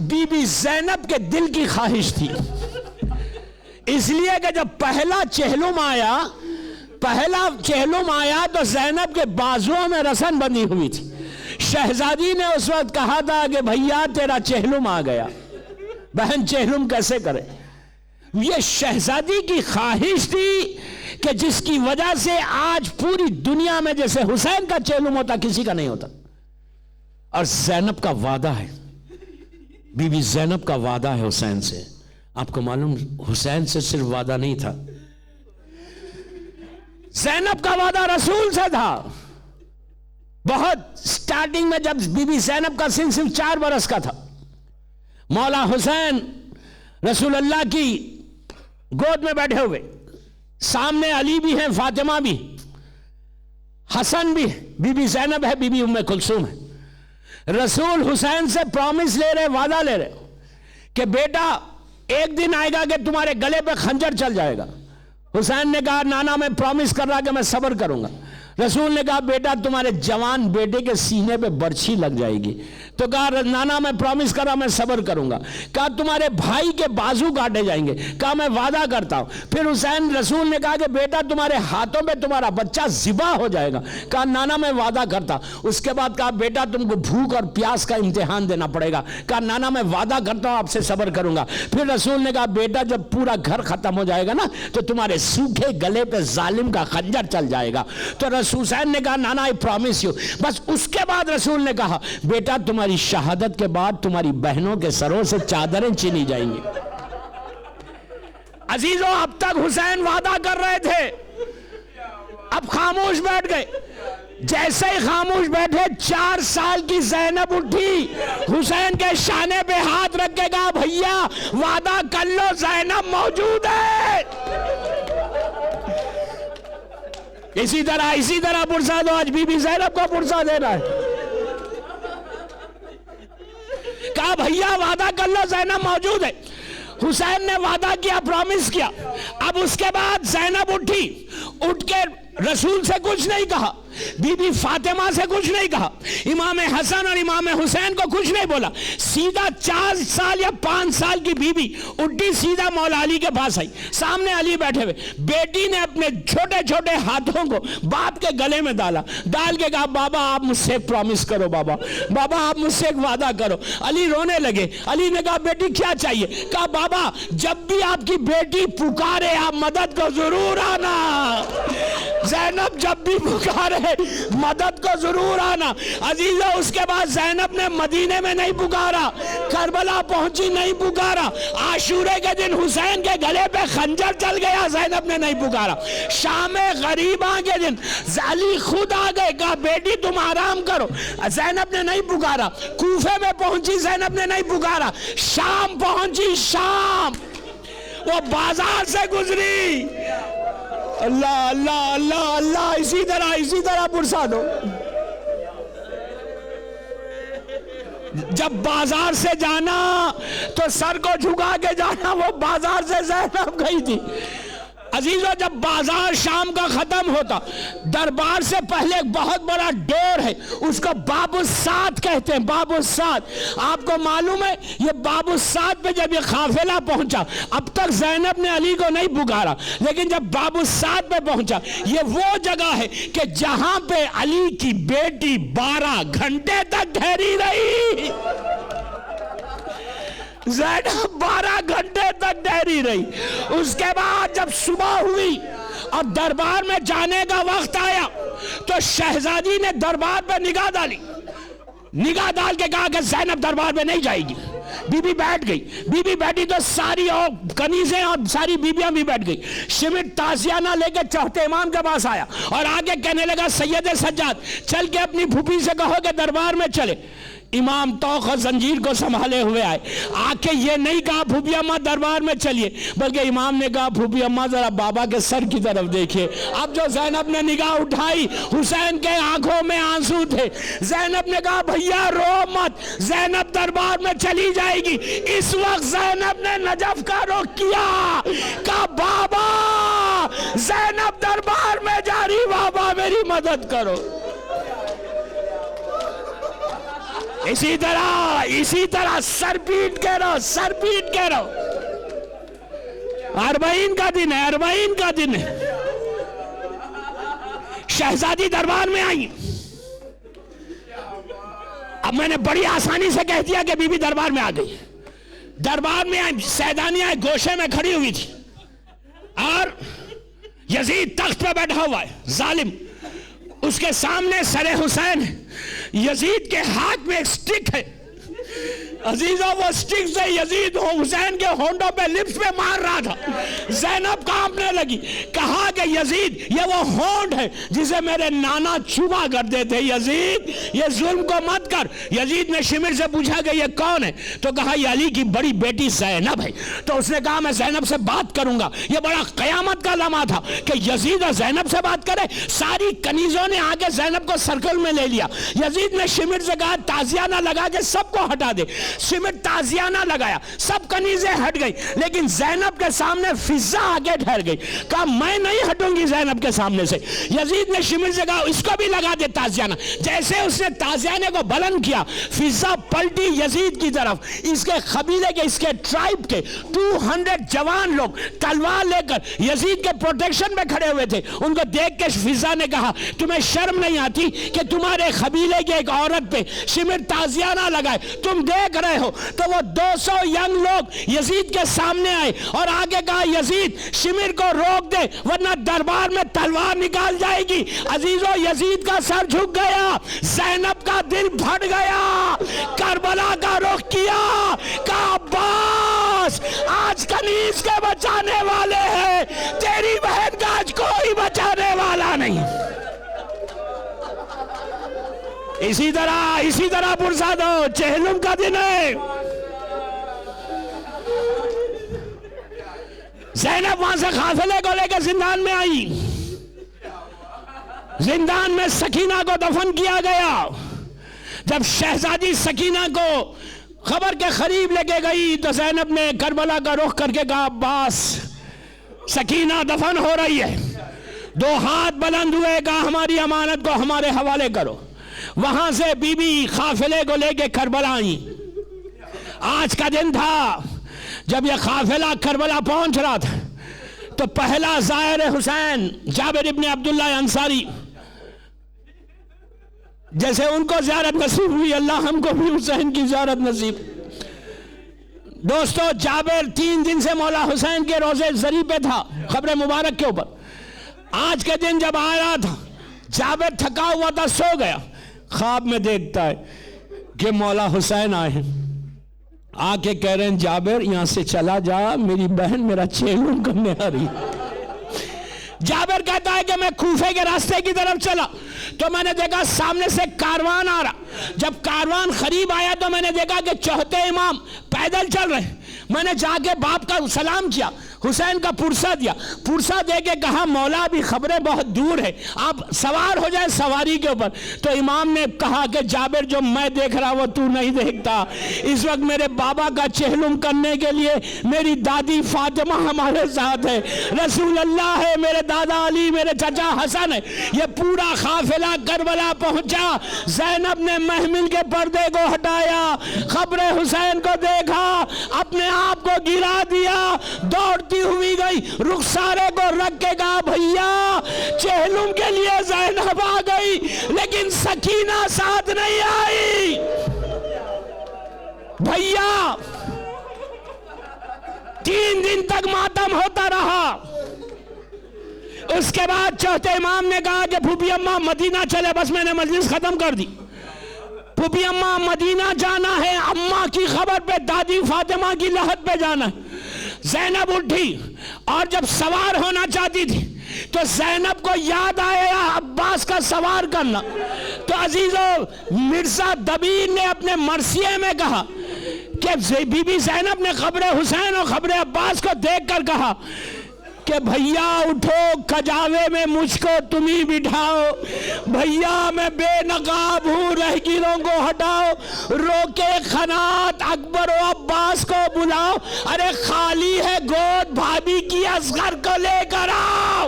بی بی زینب کے دل کی خواہش تھی. اس لیے کہ جب پہلا چہلم آیا تو زینب کے بازوؤں میں رسن بندھی ہوئی تھی. شہزادی نے اس وقت کہا تھا کہ بھیا تیرا چہلم آ گیا, بہن چہلم کیسے کرے. یہ شہزادی کی خواہش تھی کہ جس کی وجہ سے آج پوری دنیا میں جیسے حسین کا چہلم ہوتا کسی کا نہیں ہوتا. اور زینب کا وعدہ ہے, بی بی زینب کا وعدہ ہے حسین سے. آپ کو معلوم حسین سے صرف وعدہ نہیں تھا, زینب کا وعدہ رسول سے تھا. بہت سٹارٹنگ میں جب بی بی زینب کا سن صرف 4 برس کا تھا, مولا حسین رسول اللہ کی گود میں بیٹھے ہوئے, سامنے علی بھی ہیں, فاطمہ بھی, حسن بھی, بی بی زینب ہے, بی بی ام کلثوم ہے. رسول حسین سے پرومس لے رہے, وعدہ لے رہے کہ بیٹا ایک دن آئے گا کہ تمہارے گلے پہ خنجر چل جائے گا, حسین نے کہا نانا میں پرومس کر رہا کہ میں صبر کروں گا. رسول نے کہا بیٹا تمہارے جوان بیٹے کے سینے پہ برچھی لگ جائے گی. تو کہا نانا میں پرومس کر رہا میں صبر کروں گا. کہا تمہارے بھائی کے بازو کاٹے جائیں گے. کہا میں وعدہ کرتا ہوں. پھر حسین رسول نے کہا کہ بیٹا تمہارے ہاتھوں پہ تمہارا بچہ ذبح ہو جائے گا. کہا نانا میں وعدہ کرتا. اس کے بعد کہا بیٹا تم کو بھوک اور پیاس کا امتحان دینا پڑے گا. کہا نانا میں وعدہ کرتا ہوں آپ سے صبر کروں گا. پھر رسول نے کہا بیٹا جب پورا گھر ختم ہو جائے گا نا تو تمہارے سوکھے گلے پہ ظالم کا خنجر چل جائے گا. تو حسین نے کہا نانا I promise you. بس اس کے بعد رسول نے کہا بیٹا تمہاری شہادت کے بعد تمہاری بہنوں کے سروں سے چادریں چھینی جائیں گی. عزیزوں اب تک حسین وعدہ کر رہے تھے, اب خاموش بیٹھ گئے. جیسے ہی خاموش بیٹھے 4 سال کی زینب اٹھی, حسین کے شانے پہ ہاتھ رکھ کے کہا بھیا وعدہ کر لو زینب موجود ہے. اسی طرح پرسا دو. آج بی بی زینب کو پرسا دینا ہے. کہا بھیا وعدہ کر لو زینب موجود ہے. حسین نے وعدہ کیا, پرومس کیا. اب اس کے بعد زینب اٹھی, اٹھ کے رسول سے کچھ نہیں کہا, بی بی فاطمہ سے کچھ نہیں کہا, امام حسن اور امام حسین کو کچھ نہیں بولا. سیدھا 4 سال یا 5 سال کی بی بی اٹھی, سیدھا مولا علی کے پاس آئی. سامنے علی بیٹھے ہوئے. بیٹی نے اپنے چھوٹے چھوٹے ہاتھوں کو باپ کے گلے میں ڈالا, ڈال کے کہا بابا آپ مجھ سے ایک پرومس کرو, بابا آپ مجھ سے ایک وعدہ کرو. علی رونے لگے. علی نے کہا بیٹی کیا چاہیے؟ کہا بابا جب بھی آپ کی بیٹی پکارے آپ مدد کو ضرور آنا. زینب جب بھی پکارے مدد کو ضرور آنا. عزیزو اس کے بعد زینب نے مدینے میں نہیں پکارا, کربلا پہنچی نہیں پکارا, عاشورے کے دن حسین کے گلے پہ خنجر چل گیا زینب نے نہیں پکارا, شام غریباں کے دن علی خود آ گئے, کہا بیٹی تم آرام کرو, زینب نے نہیں پکارا. کوفے میں پہنچی زینب نے نہیں پکارا, شام پہنچی, شام وہ بازار سے گزری. اللہ اللہ اللہ اللہ. اسی طرح پرسا دو. جب بازار سے جانا تو سر کو جھکا کے جانا, وہ بازار سے زینب گئی تھی. عزیزو جب بازار شام کا ختم ہوتا, دربار سے پہلے ایک بہت بڑا ڈور ہے, اس کو باب السات کہتے ہیں. باب السات آپ کو معلوم ہے, یہ باب السات پہ جب یہ قافلہ پہنچا, اب تک زینب نے علی کو نہیں پکارا, لیکن جب باب السات پہ پہنچا, یہ وہ جگہ ہے کہ جہاں پہ علی کی بیٹی 12 گھنٹے تک ٹھہری رہی. زینب 12 گھنٹے تک ٹھہری رہی. اس کے بعد جب صبح ہوئی اور دربار میں جانے کا وقت آیا تو شہزادی نے دربار پہ نگاہ ڈالی, نگاہ ڈال کے کہا کہ زینب دربار پہ نہیں جائے گی. بی بی بیٹھ گئی. بی بی بیٹھی تو ساری اور کنیزیں اور ساری بیبیاں بھی بیٹھ گئی. شمٹ تازیانہ لے کے چوتھے امام کے پاس آیا اور آگے کہنے لگا سید سجاد چل کے اپنی پھوپھی سے کہو کہ دربار میں چلے. امام توق و زنجیر کو سنبھالے ہوئے آئے, آ کے یہ نہیں کہا پھوپھی اماں دربار میں چلیے, بلکہ امام نے کہا پھوپھی اماں ذرا بابا کے سر کی طرف دیکھیے. اب جو زینب نے نگاہ اٹھائی, حسین کے آنکھوں میں آنسو تھے. زینب نے کہا بھیا رو مت, زینب دربار میں چلی جائے گی. اس وقت زینب نے نجف کا رخ کیا, کہا بابا زینب دربار میں جا رہی, بابا میری مدد کرو. اسی طرح سر پیٹ کے رہو. 40 کا دن ہے, 40 کا دن ہے. شہزادی دربار میں آئی. اب میں نے بڑی آسانی سے کہہ دیا کہ بی بی دربار میں آ گئی. دربار میں آئی, سیدانیاں گوشے میں کھڑی ہوئی تھی اور یزید تخت پہ بیٹھا ہوا ہے ظالم. اس کے سامنے سر حسین ہے. یزید کے ہاتھ میں ایک سٹک ہے. عزیزوں وہ سٹک سے یزید حسین کے ہونٹوں پہ لپس پہ مار رہا تھا. زینب کانپنے لگی, کہا کہ کہ یزید یہ وہ ہونٹ ہے جسے میرے نانا چوما کرتے تھے، یزید یہ ظلم کو مت کر۔ یزید نے شمر سے پوچھا کہ یہ کون ہے؟ تو کہا یہ علی کی بڑی بیٹی زینب ہے۔ تو اس نے کہا میں زینب سے بات کروں گا۔ یہ بڑا قیامت کا لمحہ تھا کہ یزید اور زینب سے بات کرے۔ ساری کنیزوں نے آگے زینب کو سرکل میں لے لیا۔ یزید نے شمر سے کہا تازیانہ لگا کے سب کو ہٹا دے۔ شمر تازیانہ لگایا، سب کنیزیں ہٹ گئی، لیکن زینب کے سامنے فضا آگے ٹھہر گئی۔ کہا میں نہیں ہٹوں گی زینب کے سامنے سے۔ یزید نے شمر سے کہا اس کو بھی لگا دے تازیانہ۔ جیسے اس نے تازیانے کو بلند کیا، فضا پلٹی یزید کی طرف۔ اس کے قبیلے کے، اس کے ٹرائب کے 200 جوان لوگ تلوار لے کر یزید کے پروٹیکشن میں کھڑے ہوئے تھے۔ ان کو دیکھ کے فضا نے کہا تمہیں شرم نہیں آتی کہ تمہارے قبیلے کی ایک عورت پہ شمر تازیانہ لگائے؟ تم دیکھ رہے ہو؟ تو وہ 200 ینگ لوگ یزید کے سامنے آئے اور آگے کہا یزید شمر کو روک دے ورنہ دربار میں تلوار نکال جائے گی۔ عزیزو یزید کا سر جھک گیا، زینب کا دل پھٹ گیا، کربلا کا رخ کیا، کہا عباس آج کنیز کے بچانے والے ہیں، تیری بہن کا آج کوئی بچانے والا نہیں۔ اسی طرح پرساد ہو، چہلم کا دن ہے۔ زینب وہاں سے قافلے کو لے کے زندان میں آئی۔ زندان میں سکینہ کو دفن کیا گیا۔ جب شہزادی سکینہ کو خبر کے قریب لے کے گئی تو زینب نے کربلا کا رخ کر کے کہا عباس سکینہ دفن ہو رہی ہے۔ 2 ہاتھ بلند ہوئے، کہا ہماری امانت کو ہمارے حوالے کرو۔ وہاں سے بی بی قافلے کو لے کے کربلا آئی۔ آج کا دن تھا جب یہ قافلہ کربلا پہنچ رہا تھا تو پہلا زائر حسین جابر ابن عبداللہ انصاری، جیسے ان کو زیارت نصیب ہوئی اللہ ہم کو بھی حسین کی زیارت نصیب۔ دوستو جابر 3 دن سے مولا حسین کے روزے زری پہ تھا، قبر مبارک کے اوپر۔ آج کے دن جب آ رہا تھا جابر تھکا ہوا تھا، سو گیا۔ خواب میں دیکھتا ہے کہ مولا حسین آئے ہیں، آ کے کہہ رہے ہیں جابر یہاں سے چلا جا، میری بہن میرا چیلم کرنے آ رہی۔ جابر کہتا ہے کہ میں کوفے کے راستے کی طرف چلا تو میں نے دیکھا سامنے سے کاروان آ رہا۔ جب کاروان قریب آیا تو میں نے دیکھا کہ چوتھے امام پیدل چل رہے۔ میں نے جا کے باپ کا سلام کیا، حسین کا پرسہ دیا، پرسہ دے کے کہا مولا بھی خبریں بہت دور ہے، آپ سوار ہو جائے سواری کے اوپر۔ تو امام نے کہا کہ جابر جو میں دیکھ رہا وہ تو نہیں دیکھتا، اس وقت میرے بابا کا چہلم کرنے کے لیے میری دادی فاطمہ ہمارے ساتھ ہے، رسول اللہ ہے، میرے دادا علی، میرے چچا حسن ہے۔ یہ پورا قافلہ کربلا پہنچا، زینب نے محمل کے پردے کو ہٹایا، قبر حسین کو دیکھا، اپنے آپ کو گرا دیا، دوڑتی ہوئی گئی، رخسارے کو رکھ کے کہا بھیا چہلم کے لیے زینب آ گئی لیکن سکینہ ساتھ نہیں آئی۔ بھیا 3 دن تک ماتم ہوتا رہا۔ اس کے بعد چوتھے امام نے کہا کہ پھوپھی اماں مدینہ چلے، بس میں نے مجلس ختم کر دی۔ پھوپھی اماں مدینہ جانا ہے، اماں کی خبر پہ دادی فاطمہ کی لحد پہ جانا ہے۔ زینب اٹھی اور جب سوار ہونا چاہتی تھی تو زینب کو یاد آیا عباس کا سوار کرنا۔ تو عزیزو مرزا دبیر نے اپنے مرثیے میں کہا کہ بی بی زینب نے قبر حسین اور قبر عباس کو دیکھ کر کہا کہ بھیا اٹھو کجاوے میں مجھ کو تم ہی بٹھاؤ، بھیا میں بے نقاب ہوں رہگیروں کو ہٹاؤ، روکے خنات اکبر و عباس کو بلاؤ، ارے خالی ہے گود بھابھی کی اصغر کو لے کر آؤ،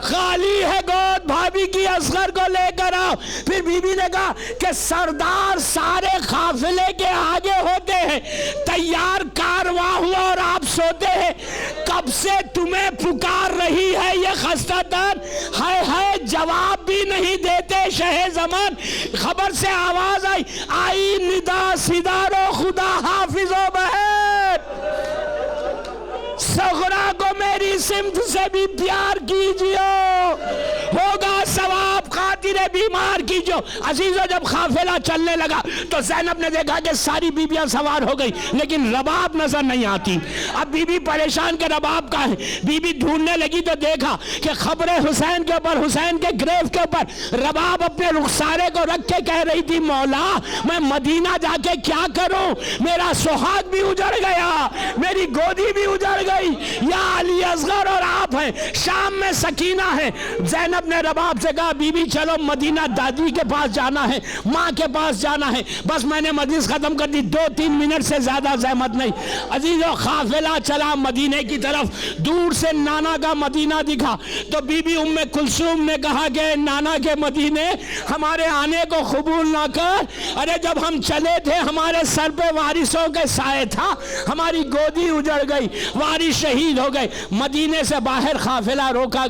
خالی ہے گود بھابھی کی اصغر کو لے کر آؤ۔ پھر بی بی نے کہا کہ سردار سارے قافلے کے آگے ہوتے ہیں، تیار کارواں ہوا اور آپ سوتے ہیں، کب سے تمہیں پکار رہی ہے یہ خستہ تن، ہائے ہائے جواب بھی نہیں دیتے شہ زمان۔ خبر سے آواز آئی ندا سدارو خدا حافظ و بہن، صغرا کو میری سمت سے بھی پیار کیجئے، ہوگا ثواب قاتل زنجیر بیمار کی جو عزیزو جب قافلہ چلنے لگا تو زینب نے دیکھا کہ ساری بیبیاں سوار ہو گئی لیکن رباب نظر نہیں آتی. اب بی بی پریشان کہ رباب کا ہے. بی بی ڈھونڈنے لگی تو دیکھا کہ خبر حسین کے اوپر, حسین کے گریف کے اوپر رباب اپنے رخسارے کو رکھ کے کہہ رہی تھی مولا میں مدینہ جا کے کیا کروں, میرا سہاگ بھی اجڑ گیا, میری گودی بھی اجڑ گئی, یا علی اصغر اور آپ ہیں, شام میں سکینہ ہے. زینب نے رباب سے کہا بی بی چلو مدینہ دادی کے پاس جانا ہے, ماں کے پاس جانا ہے, بس میں نے مجلس ختم کر دی, 2-3 منٹ سے زیادہ زحمت نہیں. عزیزو قافلہ چلا مدینے کی طرف, دور سے نانا کا مدینہ دکھا تو بی بی ام کلثوم نے کہا کہ نانا کے مدینے ہمارے آنے کو قبول نہ کر, ارے جب ہم چلے تھے ہمارے سر پہ وارثوں کے سائے تھا, ہماری گودی اجڑ گئی, وارث شہید ہو گئے. مدینے سے باہر قافلہ روکا.